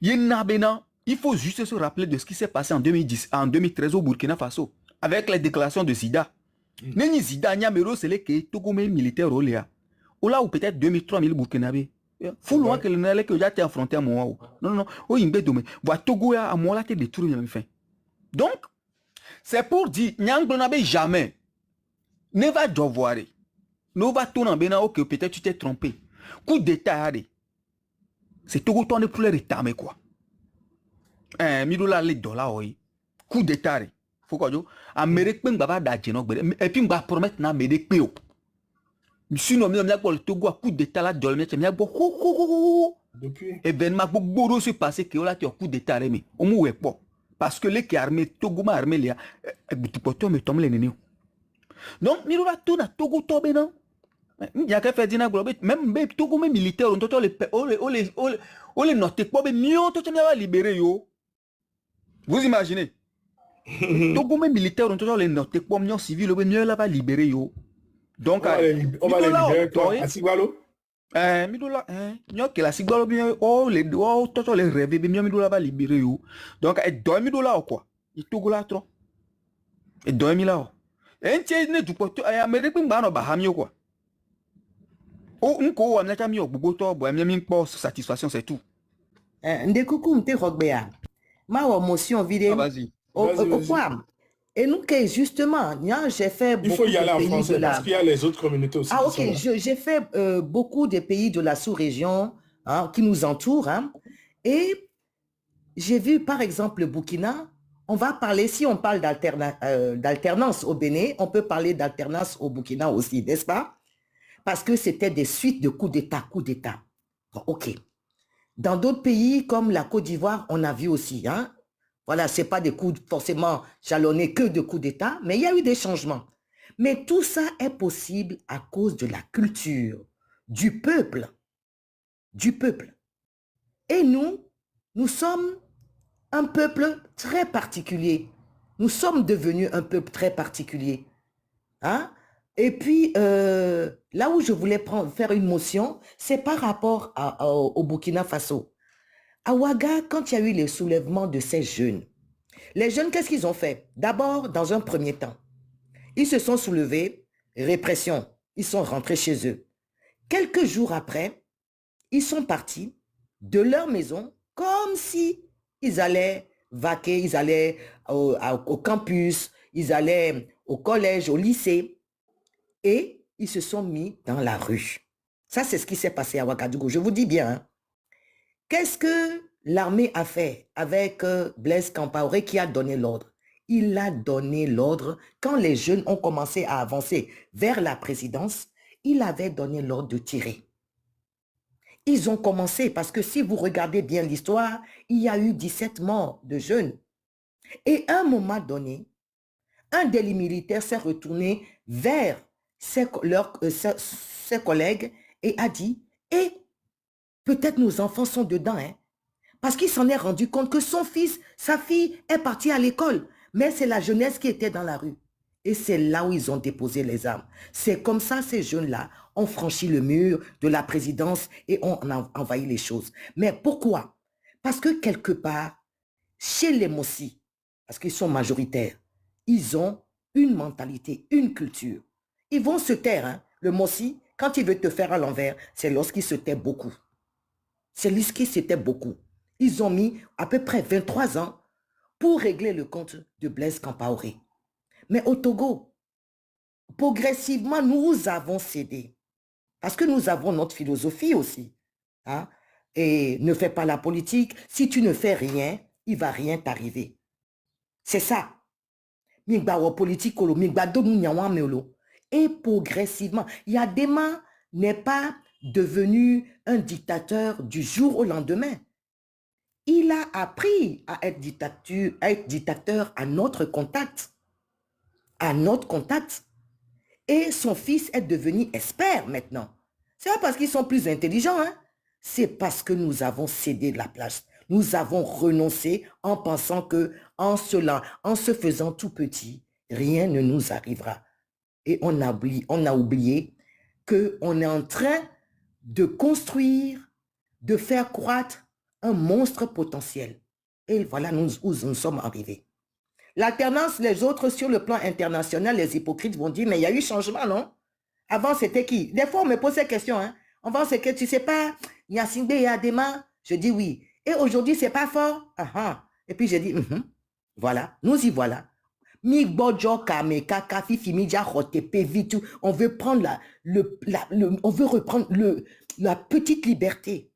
Il faut juste se rappeler de ce qui s'est passé en 2013 au Burkina Faso avec les déclarations de Zida. Neni Zida Nyamero c'est les que Togo militaire au Léa. Ou là où peut-être 2000-3000 Burkinabé. Faut loin que le Nélé que j'ai affronté à moi. Non, non, oh, il me dit, voilà, Togo a moi là, t'es détruit, fin. Donc, c'est pour dire, Nyanglonabe jamais. Ne va devoir. Ne va tourner en bénin, ok, peut-être tu t'es trompé. Coup d'état, c'est Togo, toi, on est pour les rétamer, quoi. Midola, les dollars, oui. Coup d'état, faut quoi, jo? Amérique, baba, d'adjeno, et puis, on va promettre, na, Amérique, péo. Sinon, le Togo a coup d'état là, depuis. Événement, beaucoup se passé que là, tu as coup d'état, mais au moins, pas. Parce que les qui armés, Togo m'a armé, les me tombe les nénés. Donc, il va tout à Togo tomber, non? Il y a qu'à faire dire, même Togo, même militaire, on les note pas, mais mieux, tu vas libérer, yo. Vous imaginez? Togo, même militaire, on les note pas, mieux civil, mieux là va libérer, yo. Donc, on va les libérer, toi, à Sigwalo. Midola, que la Sigwalo bien, les rêves, bien, Midola va libérer, yo. Donc, elle doit Midola ou quoi? Il Togo là trop. Et doit Midola. Et tiens, ne du pas, Amérique, bah, Bahamio, quoi. Oh, on ko on a mis au Bogoto, bon, même pas satisfaction, c'est tout. Ndekuku mte rogbea. Ma motion vidéo. Vas-y. Au quoi? Et nous, que justement, j'ai fait beaucoup. Il faut y aller en français de la... parce qu'il y a les autres communautés aussi. Ah, ok, j'ai fait beaucoup de pays de la sous-région qui nous entourent. Hein, et j'ai vu, par exemple, le Burkina. On va parler, si on parle d'alternance au Bénin, on peut parler d'alternance au Burkina aussi, n'est-ce pas? Parce que c'était des suites de coups d'État, Bon, ok. Dans d'autres pays, comme la Côte d'Ivoire, on a vu aussi, hein. Voilà, ce n'est pas des coups forcément jalonnés que de coups d'État, mais il y a eu des changements. Mais tout ça est possible à cause de la culture, du peuple. Et nous sommes un peuple très particulier. Nous sommes devenus un peuple très particulier. Hein? Et puis, là où je voulais faire une motion, c'est par rapport au Burkina Faso. À Ouaga, quand il y a eu les soulèvements de ces jeunes, les jeunes, qu'est-ce qu'ils ont fait? D'abord, dans un premier temps, ils se sont soulevés, répression, ils sont rentrés chez eux. Quelques jours après, ils sont partis de leur maison comme si ils allaient vaquer, ils allaient au campus, ils allaient au collège, au lycée, et ils se sont mis dans la rue. Ça, c'est ce qui s'est passé à Ouagadougou. Je vous dis bien, hein. Qu'est-ce que l'armée a fait avec Blaise Compaoré qui a donné l'ordre? Il a donné l'ordre quand les jeunes ont commencé à avancer vers la présidence, il avait donné l'ordre de tirer. Ils ont commencé parce que si vous regardez bien l'histoire, il y a eu 17 morts de jeunes. Et à un moment donné, un des militaires s'est retourné vers ses collègues et a dit, et peut-être nos enfants sont dedans, hein, parce qu'il s'en est rendu compte que son fils, sa fille est partie à l'école, mais c'est la jeunesse qui était dans la rue. Et c'est là où ils ont déposé les armes. C'est comme ça, ces jeunes-là ont franchi le mur de la présidence et ont envahi les choses. Mais pourquoi? Parce que quelque part, chez les Mossi, parce qu'ils sont majoritaires, ils ont une mentalité, une culture. Ils vont se taire, hein. Le Mossi, quand il veut te faire à l'envers, c'est lorsqu'il se tait beaucoup. C'est lorsqu'il se tait beaucoup. Ils ont mis à peu près 23 ans pour régler le compte de Blaise Compaoré. Mais au Togo, progressivement, nous avons cédé. Parce que nous avons notre philosophie aussi. Hein? Et ne fais pas la politique. Si tu ne fais rien, il ne va rien t'arriver. C'est ça. Et progressivement, Yadema n'est pas devenu un dictateur du jour au lendemain. Il a appris à être dictateur à notre contact. À notre contact. Et son fils est devenu expert maintenant. C'est pas parce qu'ils sont plus intelligents, hein? C'est parce que nous avons cédé de la place. Nous avons renoncé en pensant que en se faisant tout petit, rien ne nous arrivera. Et on a oublié qu'on est en train de construire, de faire croître un monstre potentiel. Et voilà où nous sommes arrivés. L'alternance, les autres sur le plan international, les hypocrites vont dire, mais il y a eu changement, non? Avant, c'était qui? Des fois, on me pose ces questions. Hein? Avant, c'est que tu sais pas, Nyasingbe et Adema. Je dis oui. Et aujourd'hui, c'est pas fort. Et puis, je dis, voilà, nous y voilà. On veut prendre on veut reprendre la petite liberté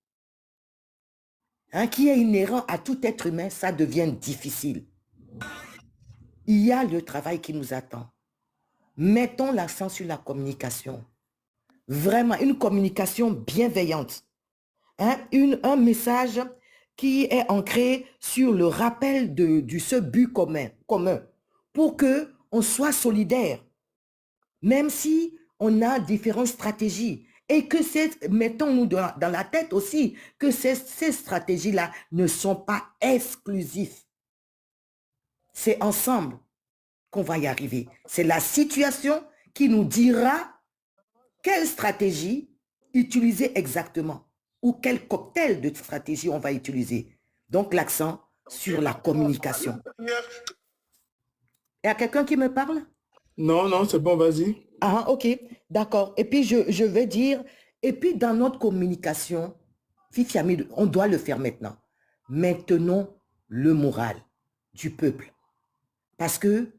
hein, qui est inhérent à tout être humain. Ça devient difficile. Il y a le travail qui nous attend. Mettons l'accent sur la communication. Vraiment, une communication bienveillante. Hein? Un message qui est ancré sur le rappel de ce but commun pour qu'on soit solidaire. Même si on a différentes stratégies et que mettons-nous dans la tête aussi que ces stratégies-là ne sont pas exclusives. C'est ensemble qu'on va y arriver. C'est la situation qui nous dira quelle stratégie utiliser exactement ou quel cocktail de stratégie on va utiliser. Donc, l'accent sur la communication. Il y a quelqu'un qui me parle? Non, non, c'est bon, vas-y. Ah, ok, d'accord. Et puis, je vais dire, et puis dans notre communication, Fifi Ami, on doit le faire maintenant. Maintenons le moral du peuple. Parce que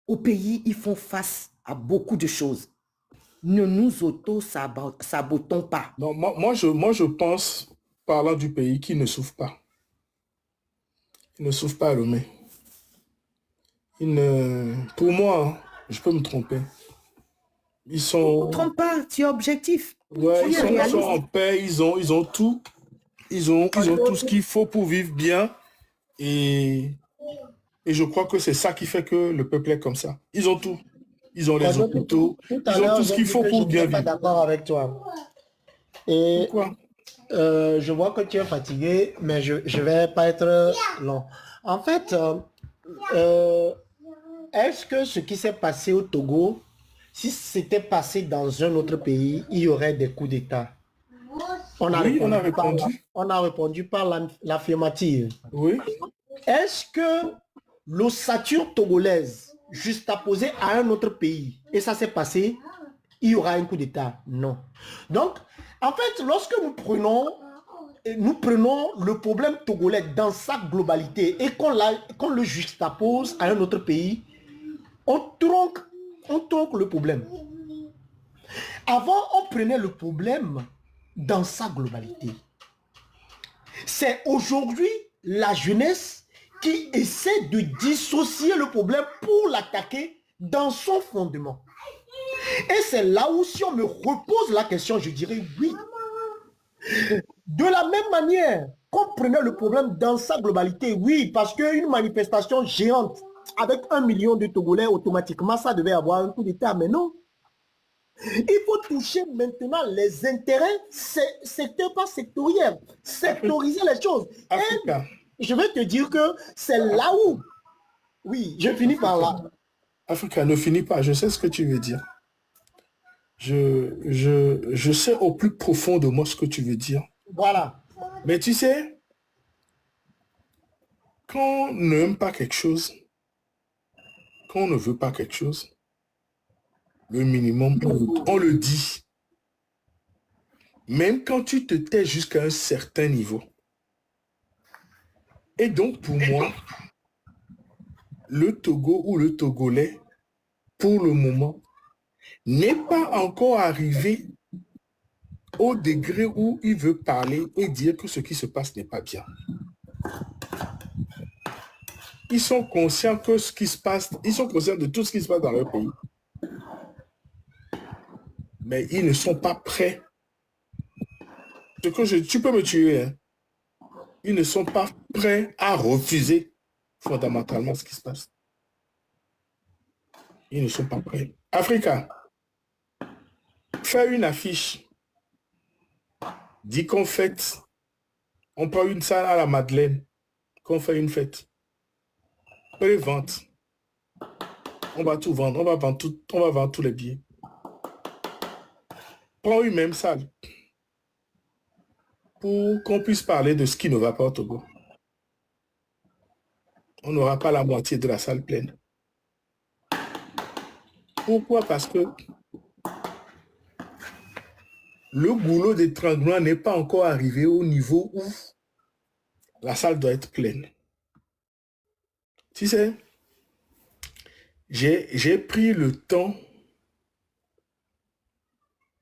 au pays, ils font face à beaucoup de choses. Ne nous auto-sabotons pas. Non, moi, je pense, parlant du pays, qui ne souffre pas. Ils ne souffrent pas, Lomé. Pour moi, je peux me tromper. Ils sont... Ne te trompe pas, tu es objectif. Ouais, ils sont en paix, ils ont tout. Ils ont tout ce qu'il faut pour vivre bien. Et je crois que c'est ça qui fait que le peuple est comme ça. Ils ont tout. Ils ont les hôpitaux. Ils ont tout ce qu'il faut pour bien vivre. Je ne suis pas d'accord avec toi. Et pourquoi? Je vois que tu es fatigué, mais je ne vais pas être long. En fait, est-ce que ce qui s'est passé au Togo, si c'était passé dans un autre pays, il y aurait des coups d'État? On a répondu par l'affirmative. Oui. Est-ce que l'ossature togolaise juxtaposée à un autre pays, et ça s'est passé, il y aura un coup d'État? Non. Donc, en fait, lorsque nous prenons le problème togolais dans sa globalité et qu'on le juxtapose à un autre pays, on tronque le problème. Avant, on prenait le problème dans sa globalité. C'est aujourd'hui la jeunesse qui essaie de dissocier le problème pour l'attaquer dans son fondement. Et c'est là où, si on me repose la question, je dirais oui. De la même manière qu'on prenait le problème dans sa globalité, oui, parce qu'une manifestation géante avec 1 million de Togolais, automatiquement, ça devait avoir un coup d'État, mais non. Il faut toucher maintenant les intérêts secteur par sectoriel, sectoriser les choses. Africa. Et je vais te dire que c'est là où, oui, je finis par là. Africa, ne finis pas, je sais ce que tu veux dire. Je sais au plus profond de moi ce que tu veux dire. Voilà. Mais tu sais, quand on n'aime pas quelque chose, quand on ne veut pas quelque chose, le minimum, on le dit. Même quand tu te tais jusqu'à un certain niveau. Et donc, pour moi, le Togo ou le Togolais, pour le moment, n'est pas encore arrivé au degré où il veut parler et dire que ce qui se passe n'est pas bien. Ils sont conscients que ce qui se passe, ils sont conscients de tout ce qui se passe dans leur pays. Mais ils ne sont pas prêts. Tu peux me tuer. Hein. Ils ne sont pas prêts à refuser fondamentalement ce qui se passe. Ils ne sont pas prêts. Africa, fais une affiche. Dis qu'on fête. On prend une salle à la Madeleine. Qu'on fait une fête. Pré-vente. On va tout vendre. On va vendre tous les billets. Prends une même salle. Pour qu'on puisse parler de ce qui ne va pas au Togo. On n'aura pas la moitié de la salle pleine. Pourquoi? Parce que le goulot d'étranglement n'est pas encore arrivé au niveau où la salle doit être pleine. Tu sais, j'ai pris le temps,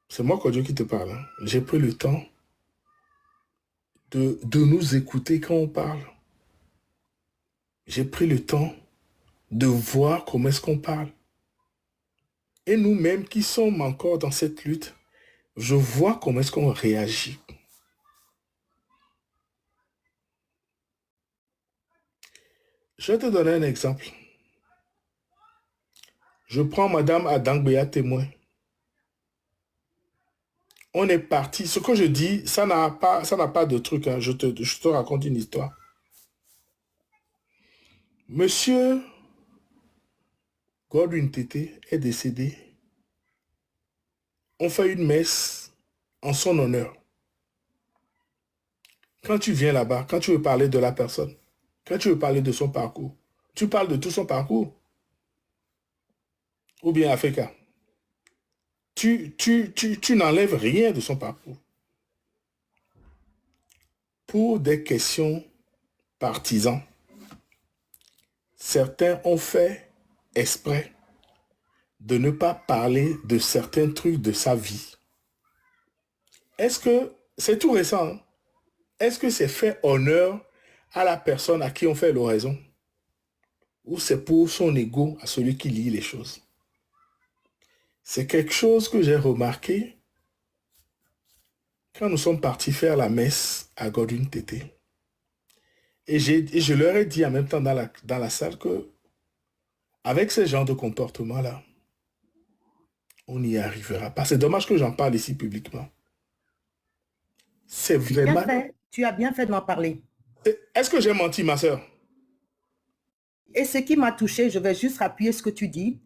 c'est moi Kodjo qui te parle, hein. J'ai pris le temps de nous écouter quand on parle. J'ai pris le temps de voir comment est-ce qu'on parle. Et nous-mêmes qui sommes encore dans cette lutte, je vois comment est-ce qu'on réagit. Je vais te donner un exemple. Je prends Madame Adangbea témoin. On est parti. Ce que je dis, ça n'a pas de truc. Hein. Je te raconte une histoire. Monsieur Godwin Tété est décédé. On fait une messe en son honneur. Quand tu viens là-bas, quand tu veux parler de la personne, quand tu veux parler de son parcours, tu parles de tout son parcours. Ou bien Africa. Tu n'enlèves rien de son parcours. Pour des questions partisans, certains ont fait exprès de ne pas parler de certains trucs de sa vie. Est-ce que, c'est tout récent, hein? Est-ce que c'est fait honneur à la personne à qui on fait l'oraison? Ou c'est pour son ego à celui qui lit les choses? C'est quelque chose que j'ai remarqué quand nous sommes partis faire la messe à Godwin Tété. Et je leur ai dit en même temps dans la salle que avec ce genre de comportement-là, on n'y arrivera pas. C'est dommage que j'en parle ici publiquement. C'est vraiment... Tu as bien fait de m'en parler. Est-ce que j'ai menti, ma soeur? Et ce qui m'a touché, je vais juste appuyer ce que tu dis.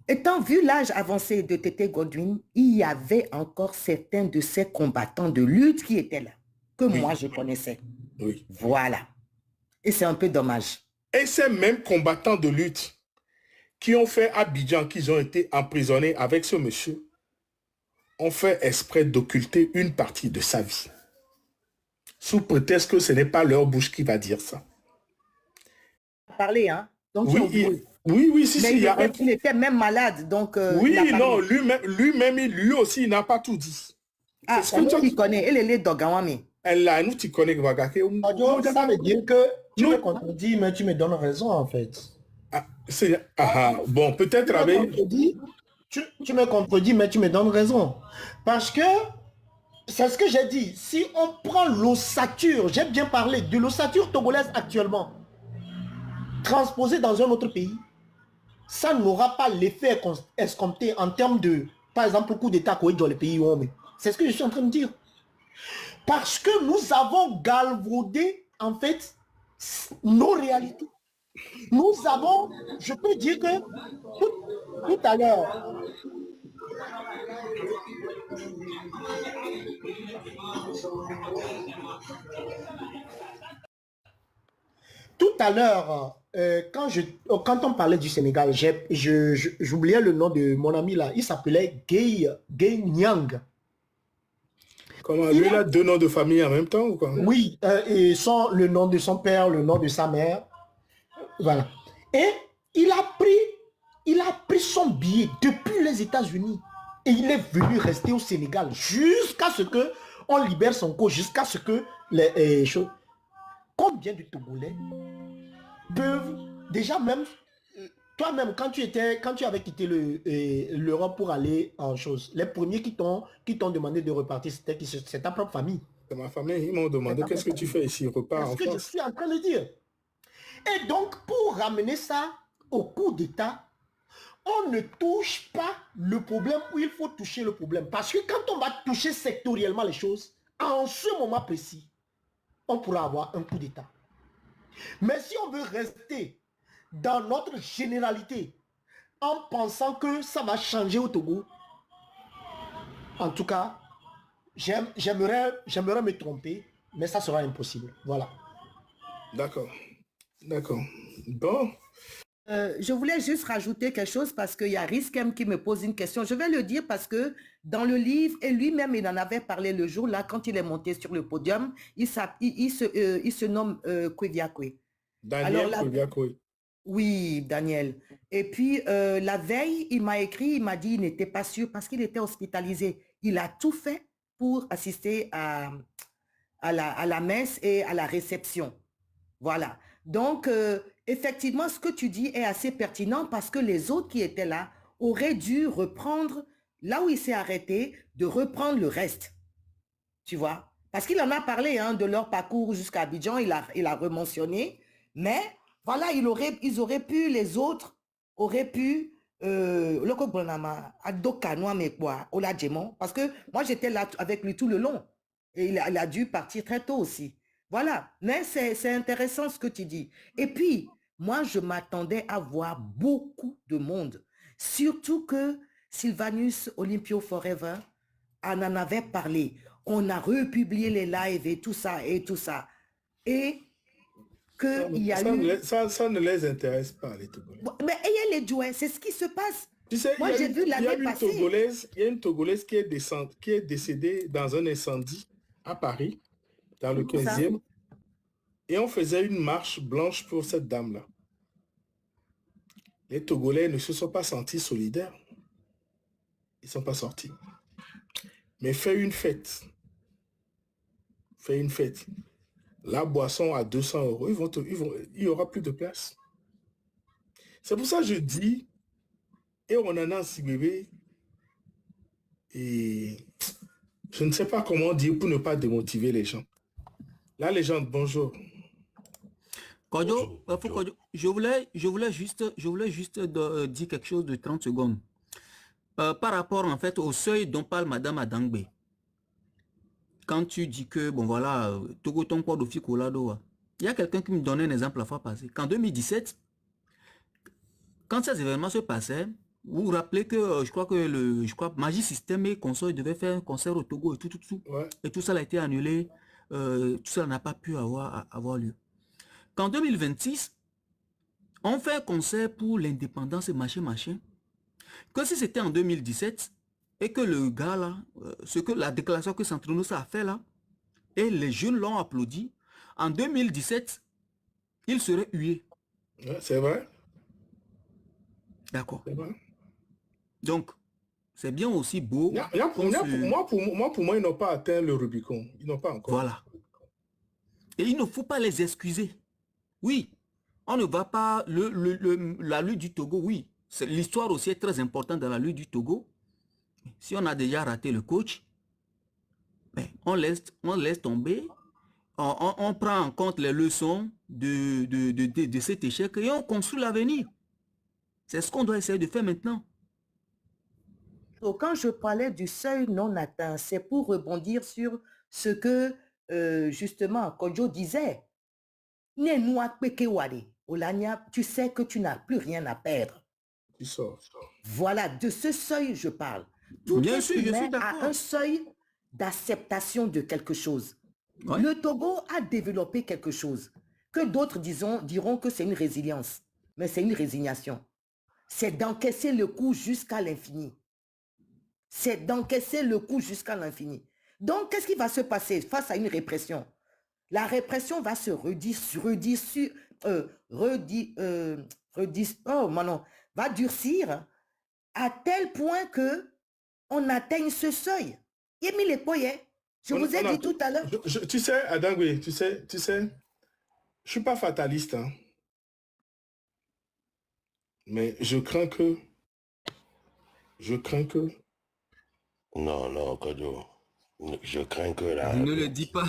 Étant vu l'âge avancé de Tété Godwin, il y avait encore certains de ces combattants de lutte qui étaient là, que moi je connaissais. Oui. Voilà. Et c'est un peu dommage. Et ces mêmes combattants de lutte qui ont fait Abidjan, qu'ils ont été emprisonnés avec ce monsieur, ont fait exprès d'occulter une partie de sa vie. Sous prétexte que ce n'est pas leur bouche qui va dire ça. Parler, hein? Donc, oui, si, mais si. Il était même malade, donc... oui, non, lui aussi, il n'a pas tout dit. Ah, c'est ce que tu connais. Elle est Dogawami. Elle a nous, tu connais Wagake. Ça veut dire que tu me contredis, mais tu me donnes raison, en fait. Bon, peut-être avec... Tu me contredis, mais tu me donnes raison. Parce que, c'est ce que j'ai dit, si on prend l'ossature, j'ai bien parlé de l'ossature togolaise actuellement, transposée dans un autre pays, ça n'aura pas l'effet escompté en termes de, par exemple, le coup d'État dans les pays où on est. C'est ce que je suis en train de dire. Parce que nous avons galvaudé, en fait, nos réalités. Nous avons, je peux dire que tout à l'heure, quand on parlait du Sénégal, j'oubliais le nom de mon ami là, il s'appelait Gay Nyang. Comment, lui, il a deux noms de famille en même temps ou quoi? Oui, et le nom de son père, le nom de sa mère. Voilà. Et il Il a pris son billet depuis les États-Unis et il est venu rester au Sénégal jusqu'à ce que on libère son corps, jusqu'à ce que les choses... Combien de Togolais peuvent déjà même... Toi-même, quand tu avais quitté l'Europe pour aller en chose, les premiers qui t'ont demandé de repartir, c'était qui? C'est ta propre famille. C'est ma famille. Ils m'ont demandé qu'est-ce que tu fais ici, repars en C'est ce que je France. suis en train de dire. Et donc, pour ramener ça au coup d'État, on ne touche pas le problème où il faut toucher le problème. Parce que quand on va toucher sectoriellement les choses, en ce moment précis, on pourra avoir un coup d'État. Mais si on veut rester dans notre généralité, en pensant que ça va changer au Togo, en tout cas, j'aimerais me tromper, mais ça sera impossible. Voilà. D'accord. D'accord. Bon. Je voulais juste rajouter quelque chose parce qu'il y a Riskem qui me pose une question. Je vais le dire parce que dans le livre, et lui-même, il en avait parlé le jour-là, quand il est monté sur le podium, il se nomme Kweviakwe. Daniel Kweviakwe. Oui, Daniel. Et puis, la veille, il m'a écrit, il m'a dit qu'il n'était pas sûr parce qu'il était hospitalisé. Il a tout fait pour assister à la messe et à la réception. Voilà. Donc, effectivement, ce que tu dis est assez pertinent parce que les autres qui étaient là auraient dû reprendre, là où il s'est arrêté, de reprendre le reste. Tu vois? Parce qu'il en a parlé de leur parcours jusqu'à Abidjan, il a rementionné, mais voilà, les autres auraient pu, parce que moi j'étais là avec lui tout le long et il a dû partir très tôt aussi. Voilà, mais c'est intéressant ce que tu dis. Et puis, moi je m'attendais à voir beaucoup de monde, surtout que Sylvanus Olympio Forever en avait parlé. On a republié les lives et tout ça. Et qu'il y a ça ne les intéresse pas, les Togolais. Mais ayez les jouets, c'est ce qui se passe. Tu sais, moi, j'ai vu l'année passée. Il y a une Togolaise qui est décédée dans un incendie à Paris, dans le 15e. Et on faisait une marche blanche pour cette dame-là. Les Togolais ne se sont pas sentis solidaires. Ils ne sont pas sortis. Mais fais une fête. La boisson à 200 €, il n'y aura plus de place. C'est pour ça que je dis, et on en a un bébé, et je ne sais pas comment dire pour ne pas démotiver les gens. La légende, bonjour. Kodjo, je voulais juste dire quelque chose de 30 secondes. Par rapport en fait au seuil dont parle Madame Adangbe. Quand tu dis que, bon voilà, Togo ton quoi d'office colado, il y a quelqu'un qui me donnait un exemple la fois passée. Qu'en 2017, quand ces événements se passaient, vous vous rappelez que je crois Magic System et Consort devaient faire un concert au Togo et tout. Ouais. Et tout ça a été annulé. Tout ça n'a pas pu avoir lieu. Qu'en 2026, on fait un concert pour l'indépendance et machin. Que si c'était en 2017 et que le gars là, la déclaration que Santronos a fait là, et les jeunes l'ont applaudi, en 2017, il serait hué. Ouais, c'est vrai. D'accord. C'est vrai. Donc, c'est bien aussi beau. Pour moi, ils n'ont pas atteint le Rubicon. Ils n'ont pas encore. Voilà. Et il ne faut pas les excuser. Oui, on ne va pas... la lutte du Togo, oui. L'histoire aussi est très importante dans la lutte du Togo. Si on a déjà raté le coach, ben, on laisse tomber. On prend en compte les leçons de cet échec et on construit l'avenir. C'est ce qu'on doit essayer de faire maintenant. Donc, quand je parlais du seuil non atteint, c'est pour rebondir sur ce que, justement, Kodjo disait. Tu sais que tu n'as plus rien à perdre. Tu sors. Voilà, de ce seuil, je parle. Bien sûr, je suis d'accord. À un seuil d'acceptation de quelque chose. Ouais. Le Togo a développé quelque chose que d'autres diront que c'est une résilience, mais c'est une résignation. C'est d'encaisser le coup jusqu'à l'infini. Donc, qu'est-ce qui va se passer face à une répression? La répression va se va durcir à tel point que on atteigne ce seuil. Et mis les poyets. Je vous ai dit tout à l'heure. Tu sais, Adangwe, tu sais, je suis pas fataliste, hein. Mais je crains que... Non, Kodo. Je crains que là... Ne le dis pas.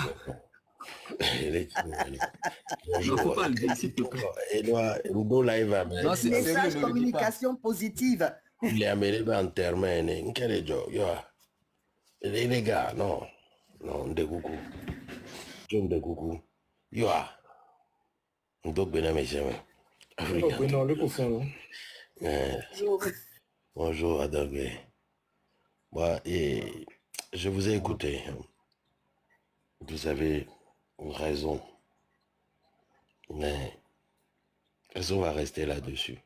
Bonjour. Non, faut pas le dire, s'il te plaît. Edouard, Udo live à Non, c'est Message sérieux, ne le dis pas. communication positive. Il est amélioré en termes, quel job, les gars, non, de coucou. John de coucou. Donc, ben, monsieur. Non, le confond. Bonjour, Adogé. Moi, et je vous ai écouté. Vous avez raison. Mais raison va rester là-dessus.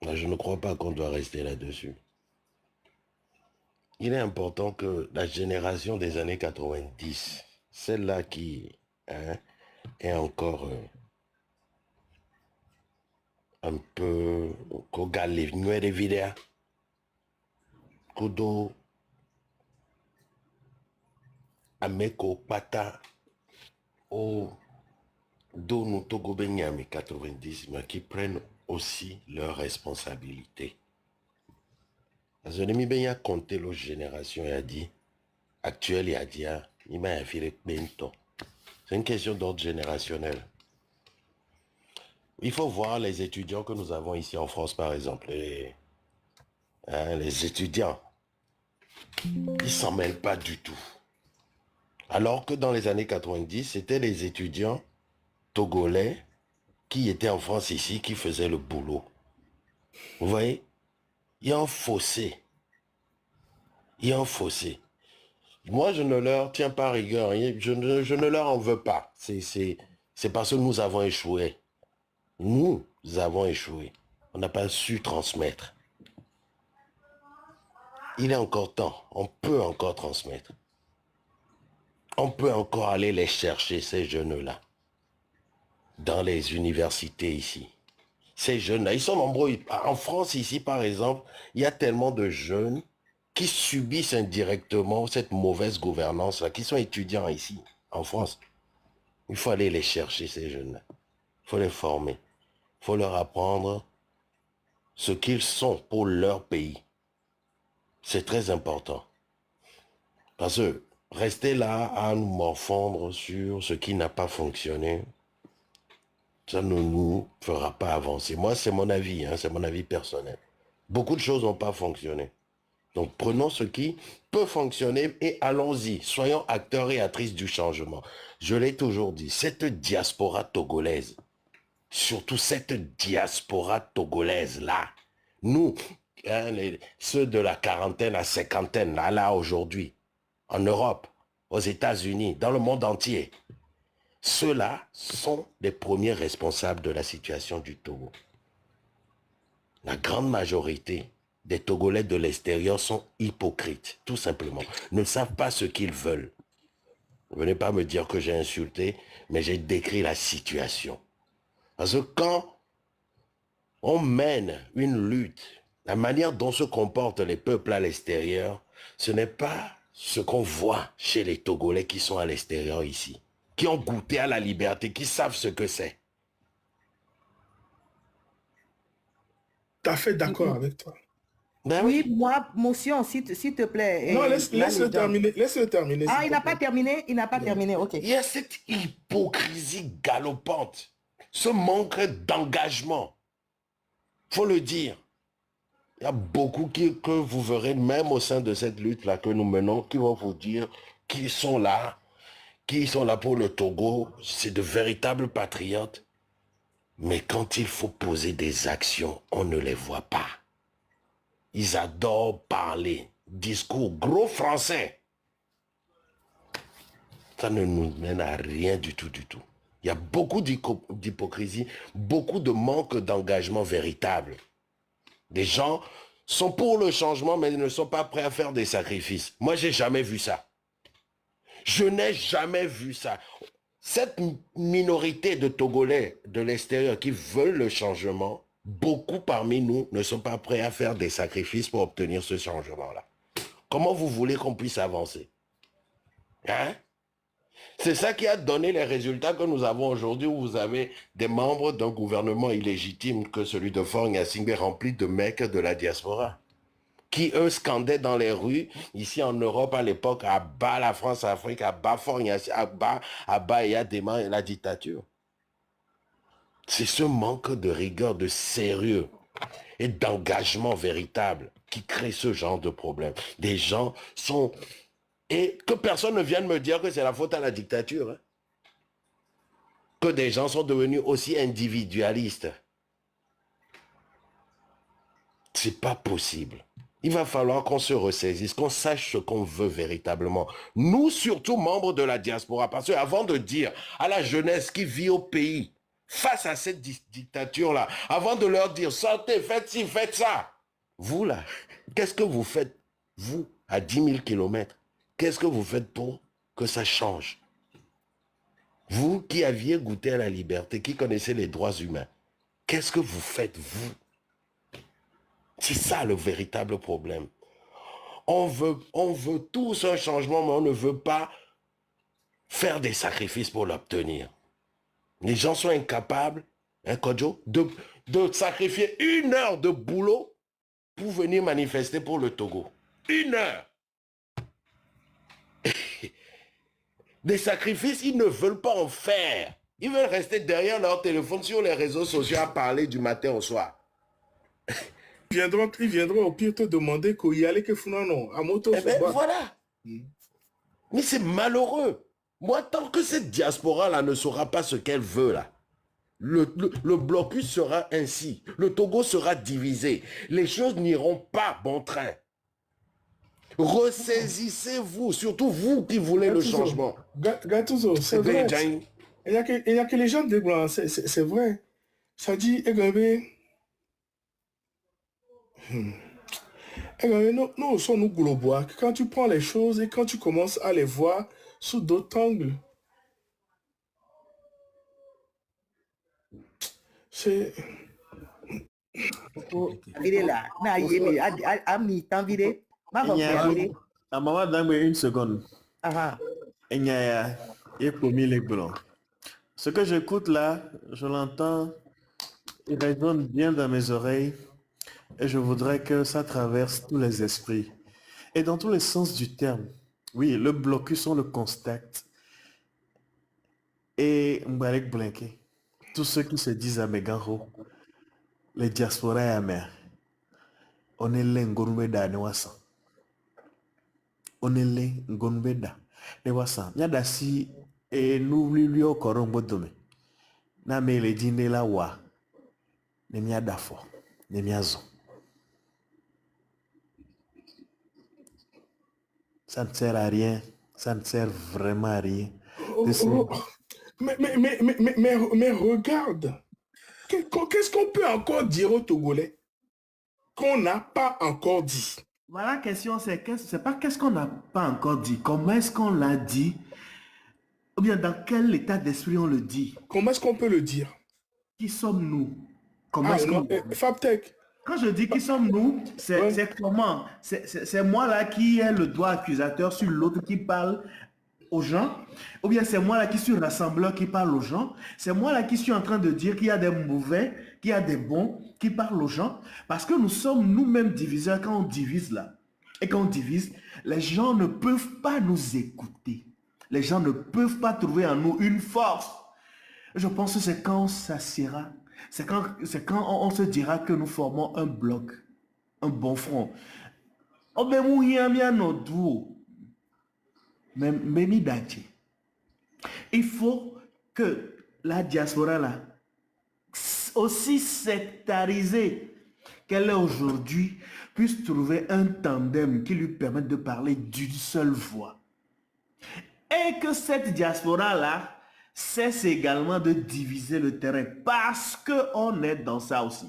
Moi, je ne crois pas qu'on doit rester là-dessus. Il est important que la génération des années 90, celle-là qui est encore un peu kogali nuere vidéa kudo ameko pata au donu togo benyami 90 mais qui prennent aussi leurs responsabilités. Je n'ai pas compté l'autre génération et a dit actuelle et a dit il m'a affirmé bento. C'est une question d'ordre générationnel. Il faut voir les étudiants que nous avons ici en France, par exemple. Les étudiants, ils s'en mêlent pas du tout. Alors que dans les années 90, c'était les étudiants togolais qui étaient en France ici, qui faisaient le boulot. Vous voyez? Il y a un fossé. Il y a un fossé. Moi, je ne leur tiens pas rigueur. Je ne leur en veux pas. C'est parce que nous avons échoué. Nous avons échoué. On n'a pas su transmettre. Il est encore temps. On peut encore transmettre. On peut encore aller les chercher, ces jeunes-là. Dans les universités ici. Ces jeunes-là, ils sont nombreux. En France, ici, par exemple, il y a tellement de jeunes qui subissent indirectement cette mauvaise gouvernance-là, qui sont étudiants ici, en France. Il faut aller les chercher, ces jeunes-là. Il faut les former. Il faut leur apprendre ce qu'ils sont pour leur pays. C'est très important. Parce que rester là à nous morfondre sur ce qui n'a pas fonctionné, ça ne nous fera pas avancer. Moi, c'est mon avis, c'est mon avis personnel. Beaucoup de choses n'ont pas fonctionné. Donc, prenons ce qui peut fonctionner et allons-y. Soyons acteurs et actrices du changement. Je l'ai toujours dit, cette diaspora togolaise, surtout cette diaspora togolaise-là, nous, ceux de la quarantaine à cinquantaine, là aujourd'hui, en Europe, aux États-Unis, dans le monde entier, ceux-là sont les premiers responsables de la situation du Togo. La grande majorité des Togolais de l'extérieur sont hypocrites, tout simplement. Ne savent pas ce qu'ils veulent. Ne venez pas me dire que j'ai insulté, mais j'ai décrit la situation. Parce que quand on mène une lutte, la manière dont se comportent les peuples à l'extérieur, ce n'est pas ce qu'on voit chez les Togolais qui sont à l'extérieur ici, qui ont goûté à la liberté, qui savent ce que c'est. Tout à fait d'accord avec toi. Ben oui, moi, motion, s'il te plaît. Non, laisse-le terminer. Laisse-le terminer. Ah, il n'a pas terminé? Il n'a pas terminé, ok. Il y a cette hypocrisie galopante, ce manque d'engagement. Faut le dire. Il y a beaucoup que vous verrez, même au sein de cette lutte-là que nous menons, qui vont vous dire qu'ils sont là pour le Togo. C'est de véritables patriotes. Mais quand il faut poser des actions, on ne les voit pas. Ils adorent parler, discours, gros français. Ça ne nous mène à rien du tout, du tout. Il y a beaucoup d'hypocrisie, beaucoup de manque d'engagement véritable. Des gens sont pour le changement, mais ils ne sont pas prêts à faire des sacrifices. Moi, j'ai jamais vu ça. Je n'ai jamais vu ça. Cette minorité de Togolais de l'extérieur qui veulent le changement, beaucoup parmi nous ne sont pas prêts à faire des sacrifices pour obtenir ce changement-là. Comment vous voulez qu'on puisse avancer? Hein? C'est ça qui a donné les résultats que nous avons aujourd'hui, où vous avez des membres d'un gouvernement illégitime que celui de Faure Gnassingbé rempli de mecs de la diaspora, qui eux scandaient dans les rues, ici en Europe à l'époque, à bas la France-Afrique, à bas Faure Gnassingbé, à bas Eyadema et la dictature. C'est ce manque de rigueur, de sérieux et d'engagement véritable qui crée ce genre de problème. Des gens sont... Et que personne ne vienne me dire que c'est la faute à la dictature. Hein. Que des gens sont devenus aussi individualistes. C'est pas possible. Il va falloir qu'on se ressaisisse, qu'on sache ce qu'on veut véritablement. Nous, surtout membres de la diaspora, parce qu'avant de dire à la jeunesse qui vit au pays, face à cette dictature-là, avant de leur dire, sortez, faites ci, faites ça. Vous, là, qu'est-ce que vous faites, vous, à 10 000 kilomètres? Qu'est-ce que vous faites pour que ça change? Vous qui aviez goûté à la liberté, qui connaissez les droits humains, qu'est-ce que vous faites, vous? C'est ça le véritable problème. On veut tous un changement, mais on ne veut pas faire des sacrifices pour l'obtenir. Les gens sont incapables, hein, Kodjo, de sacrifier 1 heure de boulot pour venir manifester pour le Togo. 1 heure. Des sacrifices, ils ne veulent pas en faire. Ils veulent rester derrière leur téléphone sur les réseaux sociaux à parler du matin au soir. Ils viendront au pire te demander qu'il y a les que non, à moto. Eh ben, voilà. Mais c'est malheureux. Moi, tant que cette diaspora-là ne saura pas ce qu'elle veut, là, le blocus sera ainsi. Le Togo sera divisé. Les choses n'iront pas bon train. Ressaisissez-vous, surtout vous qui voulez le changement. Gattuso, c'est vrai. Il n'y a que les gens de blanc, c'est vrai. Ça dit, nous sommes globaux. Quand tu prends les choses et quand tu commences à les voir sous d'autres angles, c'est... Viré là, na yémi, a mis tant viré. Ma va viré. À maman d'angle 1 seconde. Ah Il y a promis les blancs. Ce que j'écoute là, je l'entends, il résonne bien dans mes oreilles et je voudrais que ça traverse tous les esprits. Et dans tous les sens du terme. Oui, le blocus, on le constate. Et Mbarek Blinké, tous ceux qui se disent à Megaro, les diasporas amers, on est les Ngorubeda Newasa. On est les Ngorubeda Newasa. Nyada si et nous lui au korongo dome. Na me le dîner la wa. Ne mia dafo. Ne miazo. Ça ne sert à rien. Ça ne sert vraiment à rien. Mais regarde. Qu'est-ce qu'on peut encore dire aux Togolais qu'on n'a pas encore dit? Voilà, la question, c'est pas qu'est-ce qu'on n'a pas encore dit. Comment est-ce qu'on l'a dit? Ou bien dans quel état d'esprit on le dit? Comment est-ce qu'on peut le dire? Qui sommes-nous? Comment est-ce qu'on... Fabtech. Quand je dis qui sommes-nous, c'est comment? C'est moi là qui ai le doigt accusateur sur l'autre qui parle aux gens, ou bien c'est moi là qui suis rassembleur qui parle aux gens, c'est moi là qui suis en train de dire qu'il y a des mauvais, qu'il y a des bons qui parlent aux gens, parce que nous sommes nous-mêmes diviseurs quand on divise là. Et quand on divise, les gens ne peuvent pas nous écouter. Les gens ne peuvent pas trouver en nous une force. Je pense que c'est quand on s'assiera, c'est quand on se dira que nous formons un bloc, un bon front. Il faut que la diaspora là, aussi sectarisée qu'elle est aujourd'hui, puisse trouver un tandem qui lui permette de parler d'une seule voix. Et que cette diaspora là cesse également de diviser le terrain parce qu'on est dans ça aussi.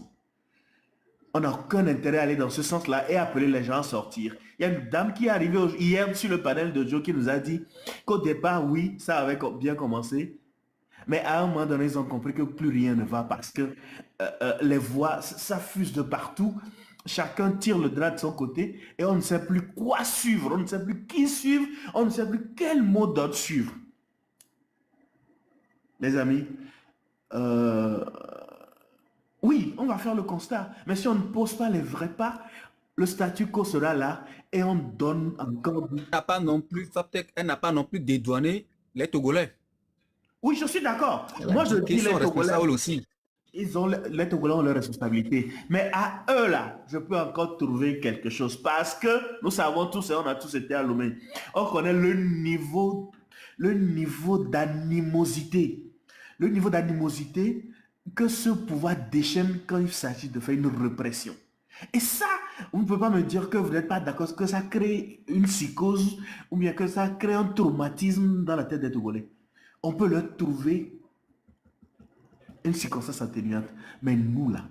On n'a aucun intérêt à aller dans ce sens-là et appeler les gens à sortir. Il y a une dame qui est arrivée hier sur le panel de Joe qui nous a dit qu'au départ, oui, ça avait bien commencé. Mais à un moment donné, ils ont compris que plus rien ne va parce que les voix, ça fuse de partout. Chacun tire le drap de son côté et on ne sait plus quoi suivre, on ne sait plus qui suivre, on ne sait plus quel mot d'ordre suivre. Les amis, oui, on va faire le constat, mais si on ne pose pas les vrais pas, le statu quo sera là et on donne encore... Elle n'a pas non plus, Faptek, elle n'a pas non plus dédouané les Togolais. Oui, je suis d'accord. Elle a Moi, je dit dis qu'ils les sont Togolais, responsables aussi. les Togolais ont leurs responsabilités. Mais à eux, là, je peux encore trouver quelque chose. Parce que nous savons tous et on a tous été à Lomé. On connaît le niveau d'animosité. Le niveau d'animosité que ce pouvoir déchaîne quand il s'agit de faire une répression. Et ça, vous ne pouvez pas me dire que vous n'êtes pas d'accord, que ça crée une psychose ou bien que ça crée un traumatisme dans la tête des Togolais. On peut leur trouver une circonstance atténuante. Mais nous là,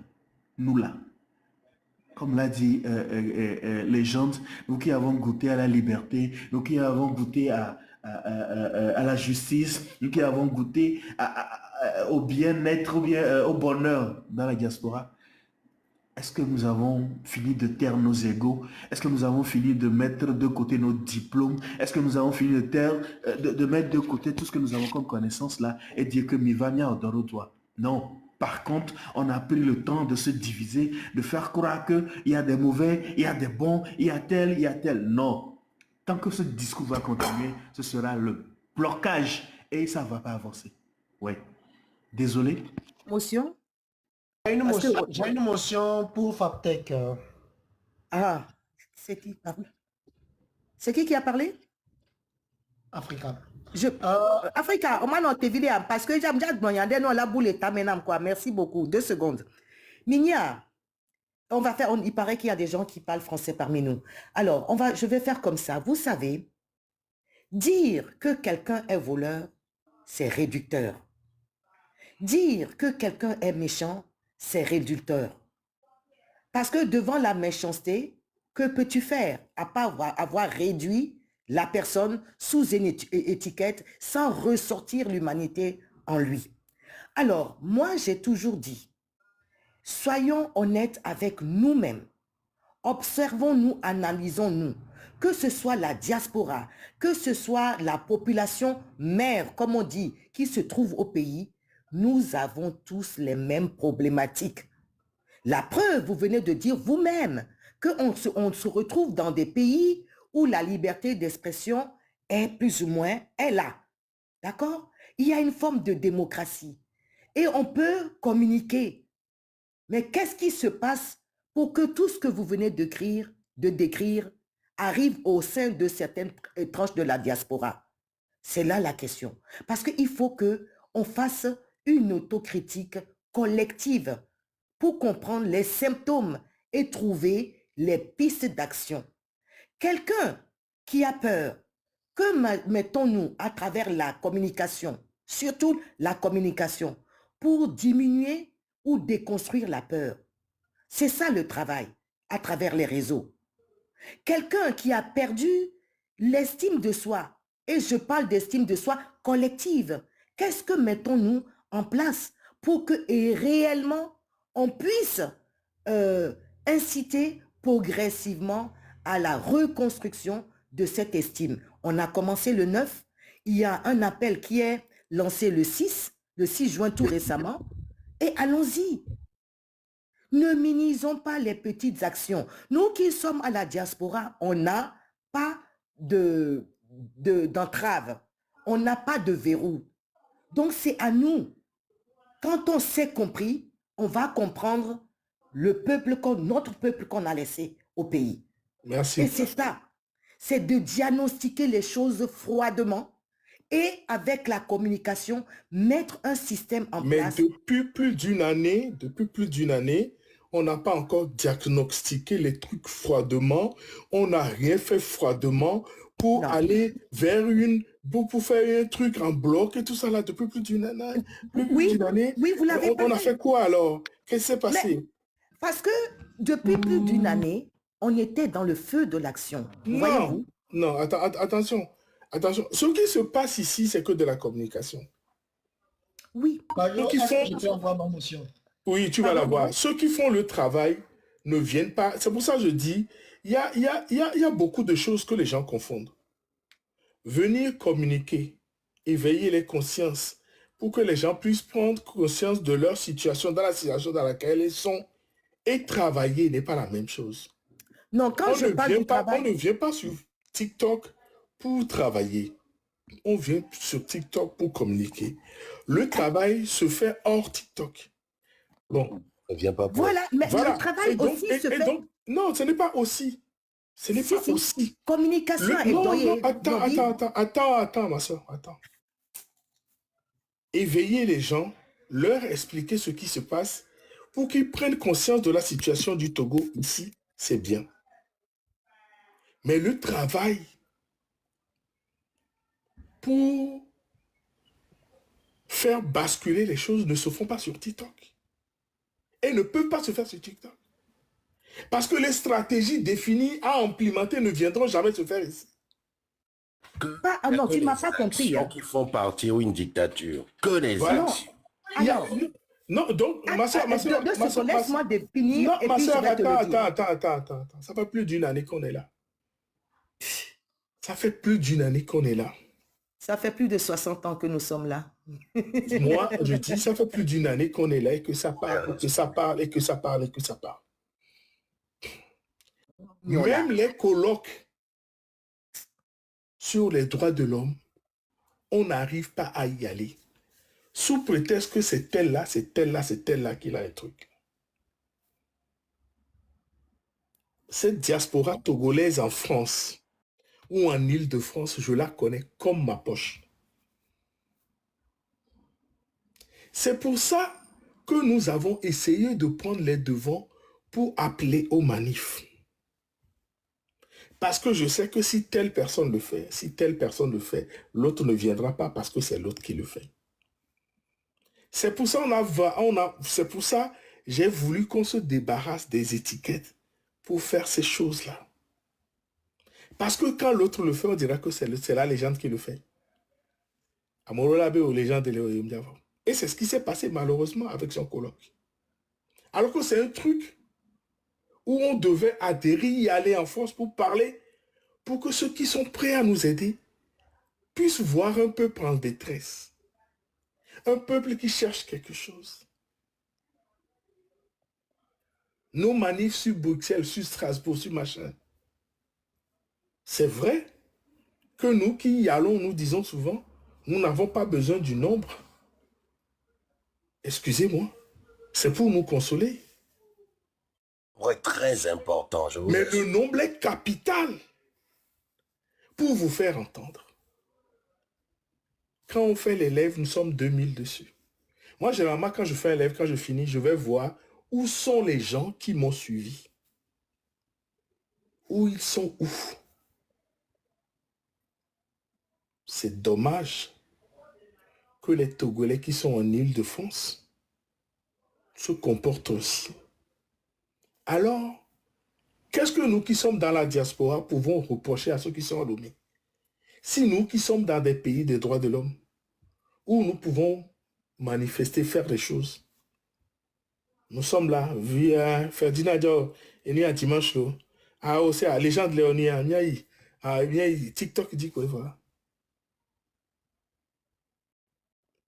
comme l'a dit les gens, nous qui avons goûté à la liberté, nous qui avons goûté à la justice, nous qui avons goûté au bien-être, au bonheur dans la diaspora, est-ce que nous avons fini de taire nos égos? Est-ce que nous avons fini de mettre de côté nos diplômes? Est-ce que nous avons fini de mettre de côté tout ce que nous avons comme connaissance là et dire que Mivamia odoro toi? Non. Par contre, on a pris le temps de se diviser, de faire croire qu'il y a des mauvais, il y a des bons, il y a tel, il y a tel. Non. Tant que ce discours va continuer, ce sera le blocage et ça ne va pas avancer. Oui. Désolé. Motion? J'ai une motion pour Faptek. Ah, c'est qui parle? C'est qui a parlé? Africa. Africa, on m'a noté vidéo parce que j'aime bien la boule est maintenant quoi. Merci beaucoup. 2 secondes. Minia, il paraît qu'il y a des gens qui parlent français parmi nous. Alors, je vais faire comme ça. Vous savez, dire que quelqu'un est voleur, c'est réducteur. Dire que quelqu'un est méchant, c'est réducteur. Parce que devant la méchanceté, que peux-tu faire à part avoir réduit la personne sous une étiquette sans ressortir l'humanité en lui? Alors, moi, j'ai toujours dit, soyons honnêtes avec nous-mêmes. Observons-nous, analysons-nous. Que ce soit la diaspora, que ce soit la population mère, comme on dit, qui se trouve au pays, nous avons tous les mêmes problématiques. La preuve, vous venez de dire vous-même qu'on se retrouve dans des pays où la liberté d'expression est plus ou moins là. D'accord? Il y a une forme de démocratie et on peut communiquer. Mais qu'est-ce qui se passe pour que tout ce que vous venez de décrire arrive au sein de certaines tranches de la diaspora? C'est là la question. Parce qu'il faut qu'on fasse une autocritique collective pour comprendre les symptômes et trouver les pistes d'action. Quelqu'un qui a peur, que mettons-nous à travers la communication, surtout la communication, pour diminuer ou déconstruire la peur? C'est ça le travail à travers les réseaux. Quelqu'un qui a perdu l'estime de soi, et je parle d'estime de soi collective, qu'est-ce que mettons-nous en place pour que réellement on puisse inciter progressivement à la reconstruction de cette estime? On a commencé le 9, il y a un appel qui est lancé le 6 juin tout récemment, et allons-y. Ne minimisons pas les petites actions. Nous qui sommes à la diaspora, on n'a pas d'entrave, on n'a pas de verrou. Donc c'est à nous. Quand on s'est compris, on va comprendre notre peuple qu'on a laissé au pays. Merci. Et c'est ça. C'est de diagnostiquer les choses froidement et avec la communication, mettre un système en place. Mais depuis plus d'une année, on n'a pas encore diagnostiqué les trucs froidement. On n'a rien fait froidement pour aller vers pour faire un truc en bloc et tout ça là depuis plus d'une année. Oui, vous l'avez on a fait quoi alors? Qu'est-ce qui s'est passé? Parce que depuis plus d'une année, on était dans le feu de l'action. Non, attention. Ce qui se passe ici, c'est que de la communication. Oui. Ceux qui est-ce que je font... peux avoir ma motion? Oui, tu vas la Pardon, voir. oui. Ceux qui font le travail ne viennent pas. C'est pour ça que je dis, il y a beaucoup de choses que les gens confondent. Venir communiquer, éveiller les consciences pour que les gens puissent prendre conscience de leur situation, dans la situation dans laquelle ils sont, et travailler n'est pas la même chose. Non, quand je parle du On travail, ne vient pas sur TikTok pour travailler. On vient sur TikTok pour communiquer. Le travail se fait hors TikTok. Bon, Ne viens pas pour... voilà, mais voilà. le travail aussi se fait. Non, ce n'est pas aussi. Ce n'est pas Si, aussi. communication Non, attends, ma soeur, attends. Éveiller les gens, leur expliquer ce qui se passe pour qu'ils prennent conscience de la situation du Togo ici, c'est bien. Mais le travail pour faire basculer les choses ne se font pas sur TikTok. Et ne peuvent pas se faire sur TikTok. Parce que les stratégies définies à implémenter ne viendront jamais se faire ici. Non, tu ne m'as pas compris. Hein. Qui font partir une dictature. Que les Voilà. actions. Non, donc, ma soeur, laisse-moi définir. Non, et ma puis soeur, je vais te le dire. attends. Ça fait plus d'une année qu'on est là. Ça fait plus d'une année qu'on est là. Ça fait plus de 60 ans que nous sommes là. Moi, je dis, ça fait plus d'une année qu'on est là et que ça parle, et que ça parle, et que ça parle, et que ça parle. Même les colloques sur les droits de l'homme, on n'arrive pas à y aller. Sous prétexte que c'est tel-là, c'est tel-là, c'est tel-là qui a les trucs. Cette diaspora togolaise en France ou en Île-de-France, je la connais comme ma poche. C'est pour ça que nous avons essayé de prendre les devants pour appeler aux manifs. Parce que je sais que si telle personne le fait, l'autre ne viendra pas parce que c'est l'autre qui le fait. C'est pour ça c'est pour ça j'ai voulu qu'on se débarrasse des étiquettes pour faire ces choses-là. Parce que quand l'autre le fait, on dira que c'est la légende qui le fait. Amorolabe ou légende de Léo Yomdiavo. Et c'est ce qui s'est passé malheureusement avec son colloque. Alors que c'est un truc où on devait adhérer, y aller en force pour parler, pour que ceux qui sont prêts à nous aider puissent voir un peuple en détresse. Un peuple qui cherche quelque chose. Nos manifs sur Bruxelles, sur Strasbourg, sur machin. C'est vrai que nous qui y allons, nous disons souvent, nous n'avons pas besoin du nombre. Excusez-moi, c'est pour nous consoler. Ouais, très important, je vous Mais assure. le nombre est capital pour vous faire entendre. Quand on fait les lèvres, nous sommes 2000 dessus. Moi, généralement, quand je fais un lèvre, quand je finis, je vais voir où sont les gens qui m'ont suivi. Où ils sont où. C'est dommage que les Togolais qui sont en Île-de-France se comportent aussi. Alors, qu'est-ce que nous qui sommes dans la diaspora pouvons reprocher à ceux qui sont à Lomé? Si nous qui sommes dans des pays des droits de l'homme, où nous pouvons manifester, faire des choses, nous sommes là, via Ferdinand, et nous à dimanche, aussi à légende Léonia, TikTok dit quoi, voilà.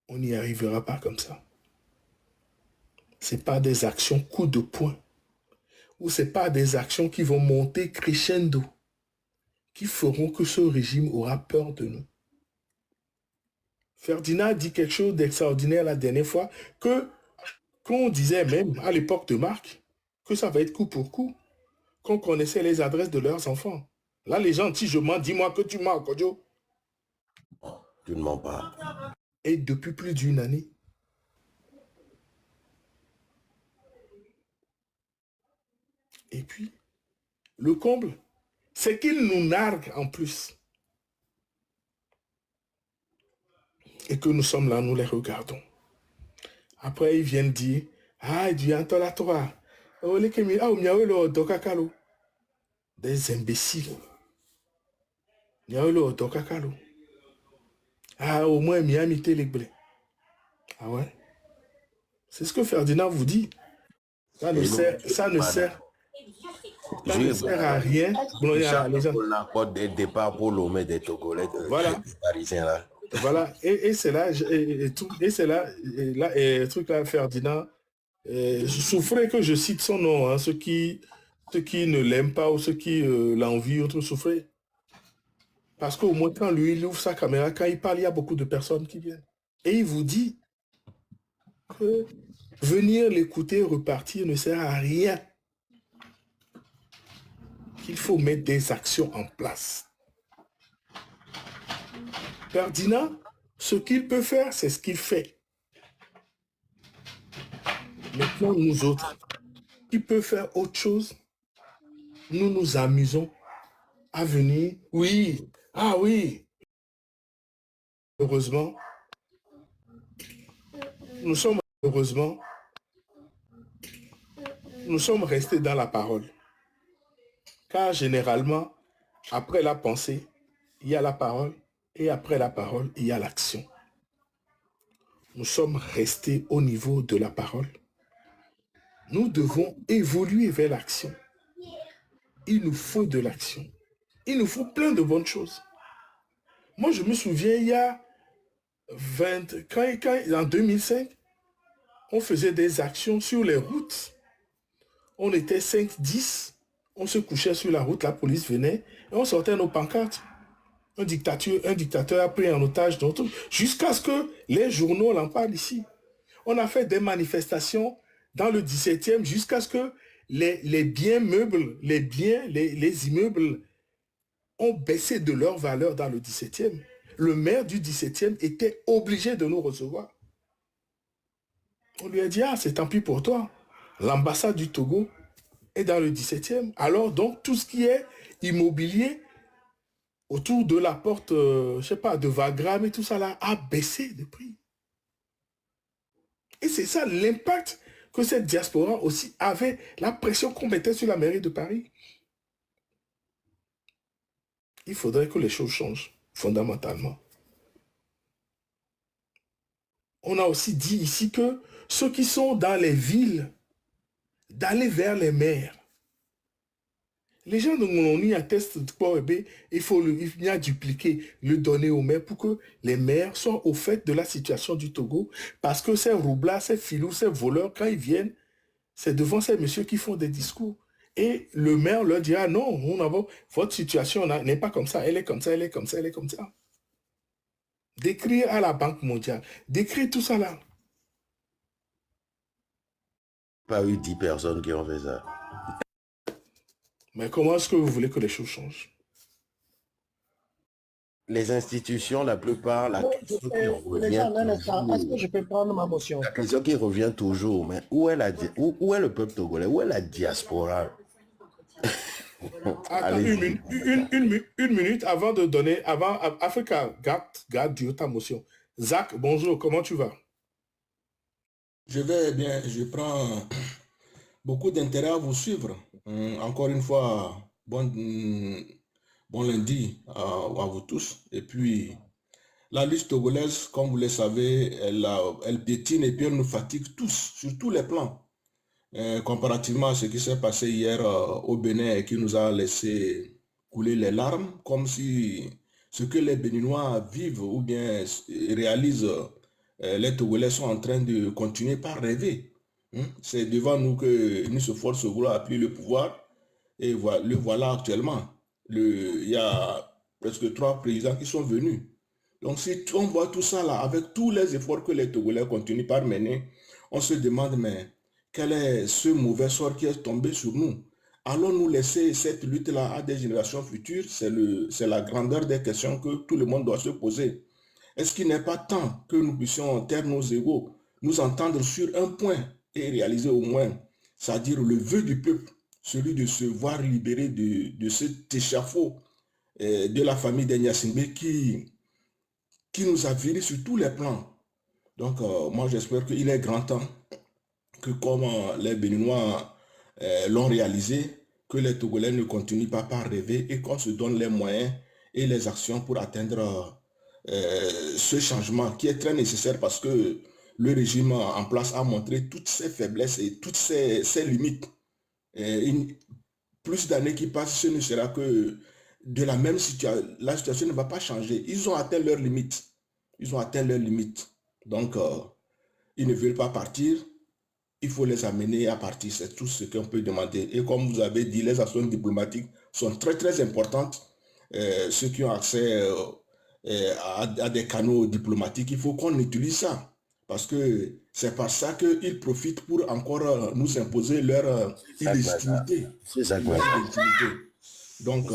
On n'y arrivera pas comme ça. C'est pas des actions coup de poing, ou c'est pas des actions qui vont monter crescendo, qui feront que ce régime aura peur de nous. Ferdinand a dit quelque chose d'extraordinaire la dernière fois, qu'on disait même à l'époque de Marc, que ça va être coup pour coup, qu'on connaissait les adresses de leurs enfants. Là, les gens, si je mens, dis-moi que tu mens, Kodjo. Tu ne mens pas. Et depuis plus d'une année, et puis, le comble, c'est qu'ils nous narguent en plus. Et que nous sommes là, nous les regardons. Après, ils viennent dire, ah, du la Torah. Des imbéciles. Ah, au moins, Miami Téléblé. Ah ouais? C'est ce que Ferdinand vous dit. Ça ne sert à rien. Bon, il y a les gens. L'accord de départ pour Lomé des Togolais, Voilà. des Parisiens là. Voilà. Et c'est là, c'est là, et truc là, Ferdinand, souffrez que je cite son nom, hein, ceux qui ne l'aiment pas ou ceux qui l'envient, autres souffrez. Parce qu'au moins quand lui, il ouvre sa caméra, quand il parle, il y a beaucoup de personnes qui viennent. Et il vous dit que venir l'écouter repartir ne sert à rien. Qu'il faut mettre des actions en place. Ferdinand, ce qu'il peut faire, c'est ce qu'il fait. Maintenant, nous autres, qui peut faire autre chose, nous nous amusons à venir. Oui, ah oui. Heureusement, nous sommes restés dans la parole. Car généralement, après la pensée, il y a la parole, et après la parole, il y a l'action. Nous sommes restés au niveau de la parole. Nous devons évoluer vers l'action. Il nous faut de l'action. Il nous faut plein de bonnes choses. Moi, je me souviens, il y a en 2005, on faisait des actions sur les routes. On était 5-10, on se couchait sur la route, la police venait, et on sortait nos pancartes. Un dictateur a pris en otage d'autres, jusqu'à ce que les journaux l'en parlent ici. On a fait des manifestations dans le 17e jusqu'à ce que les biens meubles, les immeubles ont baissé de leur valeur dans le 17e. Le maire du 17e était obligé de nous recevoir. On lui a dit, ah, c'est tant pis pour toi. L'ambassade du Togo est dans le 17e. Alors, donc, tout ce qui est immobilier autour de la porte, je sais pas, de Wagram et tout ça là, a baissé de prix. Et c'est ça l'impact que cette diaspora aussi avait, la pression qu'on mettait sur la mairie de Paris. Il faudrait que les choses changent, fondamentalement. On a aussi dit ici que ceux qui sont dans les villes, d'aller vers les maires. Les gens de Molonie attestent il y a dupliquer, le donner aux maires pour que les maires soient au fait de la situation du Togo. Parce que ces roublards, ces filous, ces voleurs, quand ils viennent, c'est devant ces messieurs qui font des discours. Et le maire leur dira, non, votre situation n'est pas comme ça, elle est comme ça, elle est comme ça, elle est comme ça. D'écrire à la Banque mondiale, d'écrire tout ça là. Pas eu 10 personnes qui ont fait ça. Mais comment est-ce que vous voulez que les choses changent? Les institutions, la plupart, la question qui est-ce que je peux prendre ma motion? La question qui revient toujours, mais où est le peuple togolais? Où est la diaspora? Attends, une minute avant de donner, Africa, garde ta motion. Zach, bonjour, comment tu vas? Je vais bien, je prends beaucoup d'intérêt à vous suivre. Encore une fois, bon lundi à vous tous. Et puis, la lutte togolaise, comme vous le savez, elle piétine et puis elle nous fatigue tous, sur tous les plans. Comparativement à ce qui s'est passé hier au Bénin et qui nous a laissé couler les larmes, comme si ce que les Béninois vivent ou bien réalisent, les Togolais sont en train de continuer par rêver. C'est devant nous que nous se force vouloir appuyer le pouvoir et le voilà actuellement. Il y a presque 3 présidents qui sont venus. Donc si on voit tout ça là, avec tous les efforts que les Togolais continuent par mener, on se demande mais quel est ce mauvais sort qui est tombé sur nous? Allons-nous laisser cette lutte-là à des générations futures? C'est la grandeur des questions que tout le monde doit se poser. Est-ce qu'il n'est pas temps que nous puissions taire nos égos, nous entendre sur un point et réaliser au moins, c'est-à-dire le vœu du peuple, celui de se voir libéré de cet échafaud de la famille d'Enyasingbe qui nous a virés sur tous les plans. Donc, moi, j'espère qu'il est grand temps que comme les Béninois l'ont réalisé, que les Togolais ne continuent pas par rêver et qu'on se donne les moyens et les actions pour atteindre ce changement qui est très nécessaire parce que le régime en place a montré toutes ses faiblesses et toutes ses limites. Plus d'années qui passent, ce ne sera que de la même situation. La situation ne va pas changer. Ils ont atteint leurs limites. Ils ont atteint leurs limites. Donc, ils ne veulent pas partir. Il faut les amener à partir. C'est tout ce qu'on peut demander. Et comme vous avez dit, les actions diplomatiques sont très, très importantes. Ceux qui ont accès à des canaux diplomatiques, il faut qu'on utilise ça. Parce que c'est par ça qu'ils profitent pour encore nous imposer leur illégitimité. C'est ça, Donc,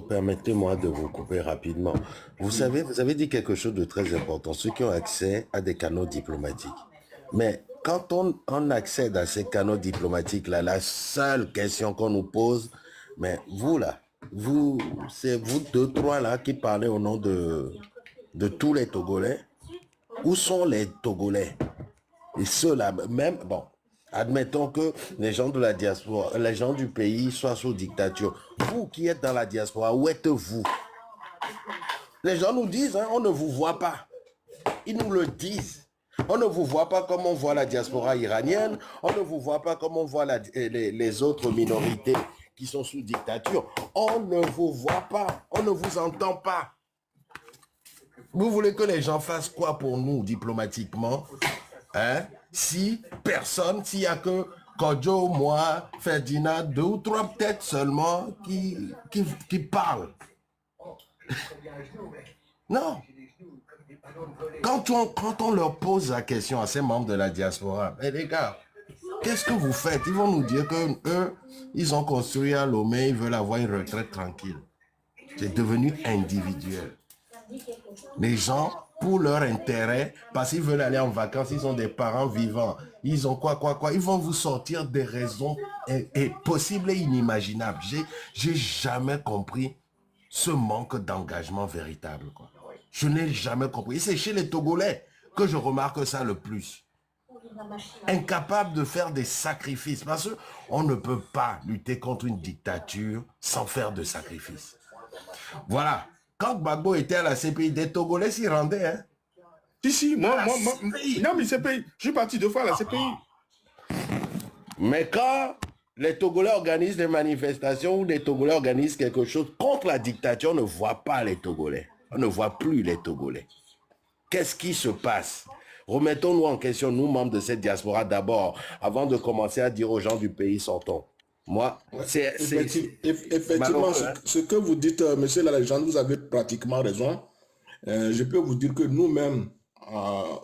permettez-moi de vous couper rapidement. Vous avez dit quelque chose de très important, ceux qui ont accès à des canaux diplomatiques. Mais quand on accède à ces canaux diplomatiques, là, la seule question qu'on nous pose, mais vous là, c'est vous deux, trois là qui parlez au nom de tous les Togolais. Où sont les Togolais? Et ceux-là, même, bon, admettons que les gens de la diaspora, les gens du pays soient sous dictature. Vous qui êtes dans la diaspora, où êtes-vous? Les gens nous disent, hein, on ne vous voit pas. Ils nous le disent. On ne vous voit pas comme on voit la diaspora iranienne. On ne vous voit pas comme on voit les autres minorités qui sont sous dictature. On ne vous voit pas. On ne vous entend pas. Vous voulez que les gens fassent quoi pour nous diplomatiquement? Hein? Si personne, s'il n'y a que Kodjo, moi, Ferdinand, 2 ou 3 peut-être seulement qui parlent. Non. Quand on leur pose la question à ces membres de la diaspora, mais les gars, qu'est-ce que vous faites? Ils vont nous dire que eux, ils ont construit à Lomé, ils veulent avoir une retraite tranquille. C'est devenu individuel. Les gens, pour leur intérêt, parce qu'ils veulent aller en vacances, ils ont des parents vivants, ils ont quoi, ils vont vous sortir des raisons possibles et inimaginables. J'ai jamais compris ce manque d'engagement véritable, quoi. Je n'ai jamais compris. Et c'est chez les Togolais que je remarque ça le plus. Incapables de faire des sacrifices, parce qu'on ne peut pas lutter contre une dictature sans faire de sacrifices. Voilà. Quand Gbagbo était à la CPI, des Togolais s'y rendaient. Hein? Si, moi, non, mais CPI, je suis parti 2 fois à la CPI. Mais quand les Togolais organisent des manifestations ou les Togolais organisent quelque chose contre la dictature, on ne voit pas les Togolais. On ne voit plus les Togolais. Qu'est-ce qui se passe? Remettons-nous en question, nous, membres de cette diaspora, d'abord, avant de commencer à dire aux gens du pays, sortons. Moi, c'est effectivement, ce que vous dites, monsieur la légende, vous avez pratiquement raison. Je peux vous dire que nous-mêmes,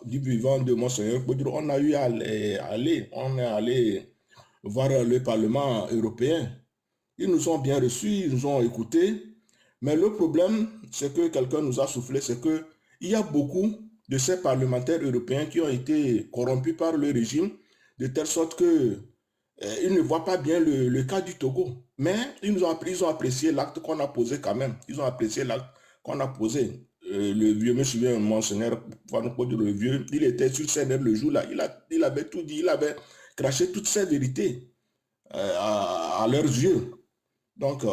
du vivant de Monseigneur, on a eu à aller voir le Parlement européen. Ils nous ont bien reçus, ils nous ont écoutés. Mais le problème, c'est que quelqu'un nous a soufflé, c'est qu'il y a beaucoup de ces parlementaires européens qui ont été corrompus par le régime, de telle sorte que ils ne voient pas bien le cas du Togo. Mais ils ont apprécié l'acte qu'on a posé quand même. Ils ont apprécié l'acte qu'on a posé. Le vieux, me souviens, monseigneur, le vieux, il était sur scène le jour-là. Il avait tout dit, il avait craché toutes ses vérités à leurs yeux. Donc,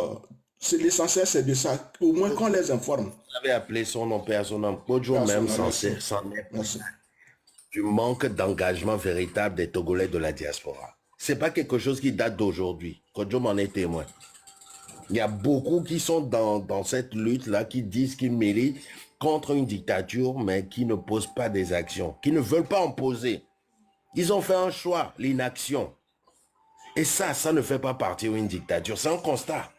l'essentiel, c'est de ça. Au moins qu'on les informe. Vous avez appelé son nom, père, son nom. Kodjo même s'en est. Du manque d'engagement véritable des Togolais de la diaspora. C'est pas quelque chose qui date d'aujourd'hui. Kodjo m'en est témoin. Il y a beaucoup qui sont dans cette lutte-là, qui disent qu'ils militent contre une dictature, mais qui ne posent pas des actions, qui ne veulent pas en poser. Ils ont fait un choix, l'inaction. Et ça ne fait pas partie d'une dictature. C'est un constat.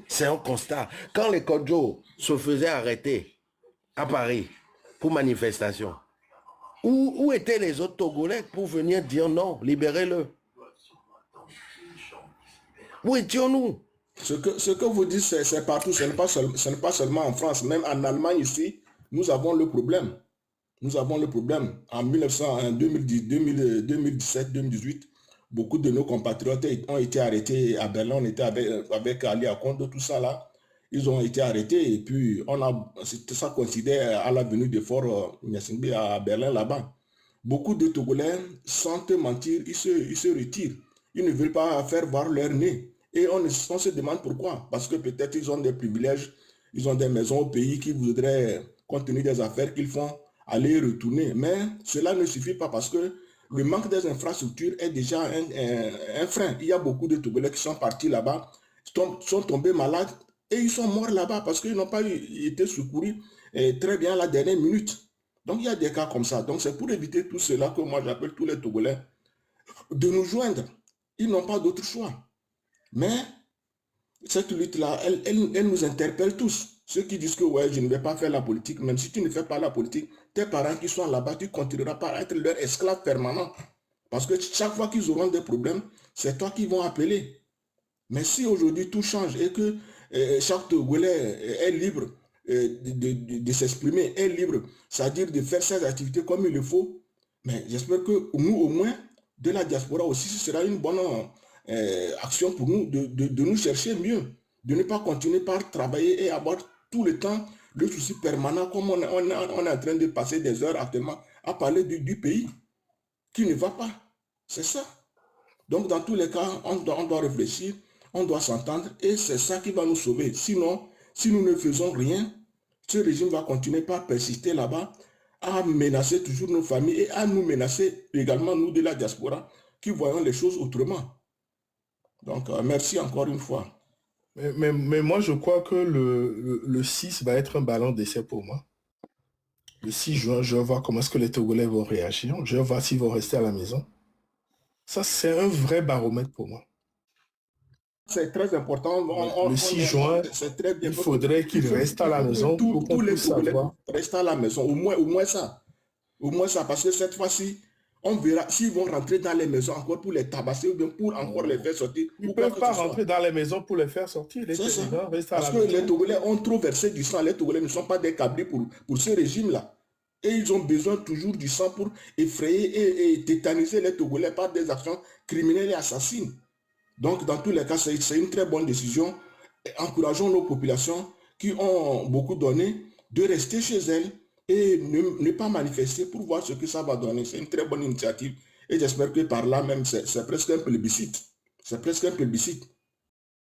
C'est un constat. Quand les Kodjo se faisaient arrêter à Paris pour manifestation, où étaient les autres Togolais pour venir dire non, libérez-le? Où étions-nous? Ce que vous dites, c'est partout, ce n'est pas seulement en France, même en Allemagne ici, nous avons le problème. Nous avons le problème. En 2017, 2018, beaucoup de nos compatriotes ont été arrêtés à Berlin. On était avec Ali Akondo, tout ça là. Ils ont été arrêtés et puis ça coïncidait à la venue de Fort Gnassingbé à Berlin là-bas. Beaucoup de Togolais, sans te mentir, ils se retirent. Ils ne veulent pas faire voir leur nez. Et on se demande pourquoi. Parce que peut-être ils ont des privilèges, ils ont des maisons au pays qui voudraient, compte tenu des affaires qu'ils font, aller et retourner. Mais cela ne suffit pas parce que le manque des infrastructures est déjà un frein. Il y a beaucoup de Togolais qui sont partis là-bas, sont tombés malades et ils sont morts là-bas parce qu'ils n'ont pas été secourus très bien à la dernière minute. Donc il y a des cas comme ça. Donc c'est pour éviter tout cela que moi j'appelle tous les Togolais de nous joindre. Ils n'ont pas d'autre choix. Mais cette lutte-là, elle nous interpelle tous. Ceux qui disent que ouais, je ne vais pas faire la politique, même si tu ne fais pas la politique, tes parents qui sont là-bas, tu continueras par être leur esclave permanent. Parce que chaque fois qu'ils auront des problèmes, c'est toi qui vont appeler. Mais si aujourd'hui tout change et que chaque Togolais est libre de s'exprimer, est libre, c'est-à-dire de faire ses activités comme il le faut, mais j'espère que nous, au moins, de la diaspora aussi, ce sera une bonne action pour nous de nous chercher mieux, de ne pas continuer par travailler et avoir tout le temps le souci permanent comme on est en train de passer des heures actuellement à parler du pays qui ne va pas. C'est ça. Donc dans tous les cas, on doit réfléchir, on doit s'entendre et c'est ça qui va nous sauver. Sinon, si nous ne faisons rien, ce régime va continuer par persister là-bas, à menacer toujours nos familles et à nous menacer également, nous de la diaspora, qui voyons les choses autrement. Donc, merci encore une fois. Mais moi, je crois que le 6 va être un ballon d'essai pour moi. Le 6 juin, je vais voir comment est-ce que les Togolais vont réagir. Je vais voir s'ils vont rester à la maison. Ça, c'est un vrai baromètre pour moi. C'est très important. Le 6 juin, il faudrait qu'ils restent à la maison pour qu'on puisse savoir. Restent à la maison, au moins ça. Au moins ça, parce que cette fois-ci, on verra s'ils vont rentrer dans les maisons encore pour les tabasser ou bien pour encore les faire sortir. Ils ne peuvent pas rentrer dans les maisons pour les faire sortir. Parce que les Togolais ont trop versé du sang. Les Togolais ne sont pas des câblés pour ce régime-là. Et ils ont besoin toujours du sang pour effrayer et tétaniser les Togolais par des actions criminelles et assassines. Donc, dans tous les cas, c'est une très bonne décision. Encourageons nos populations qui ont beaucoup donné de rester chez elles et ne pas manifester pour voir ce que ça va donner. C'est une très bonne initiative. Et j'espère que par là même, c'est presque un plébiscite. C'est presque un plébiscite.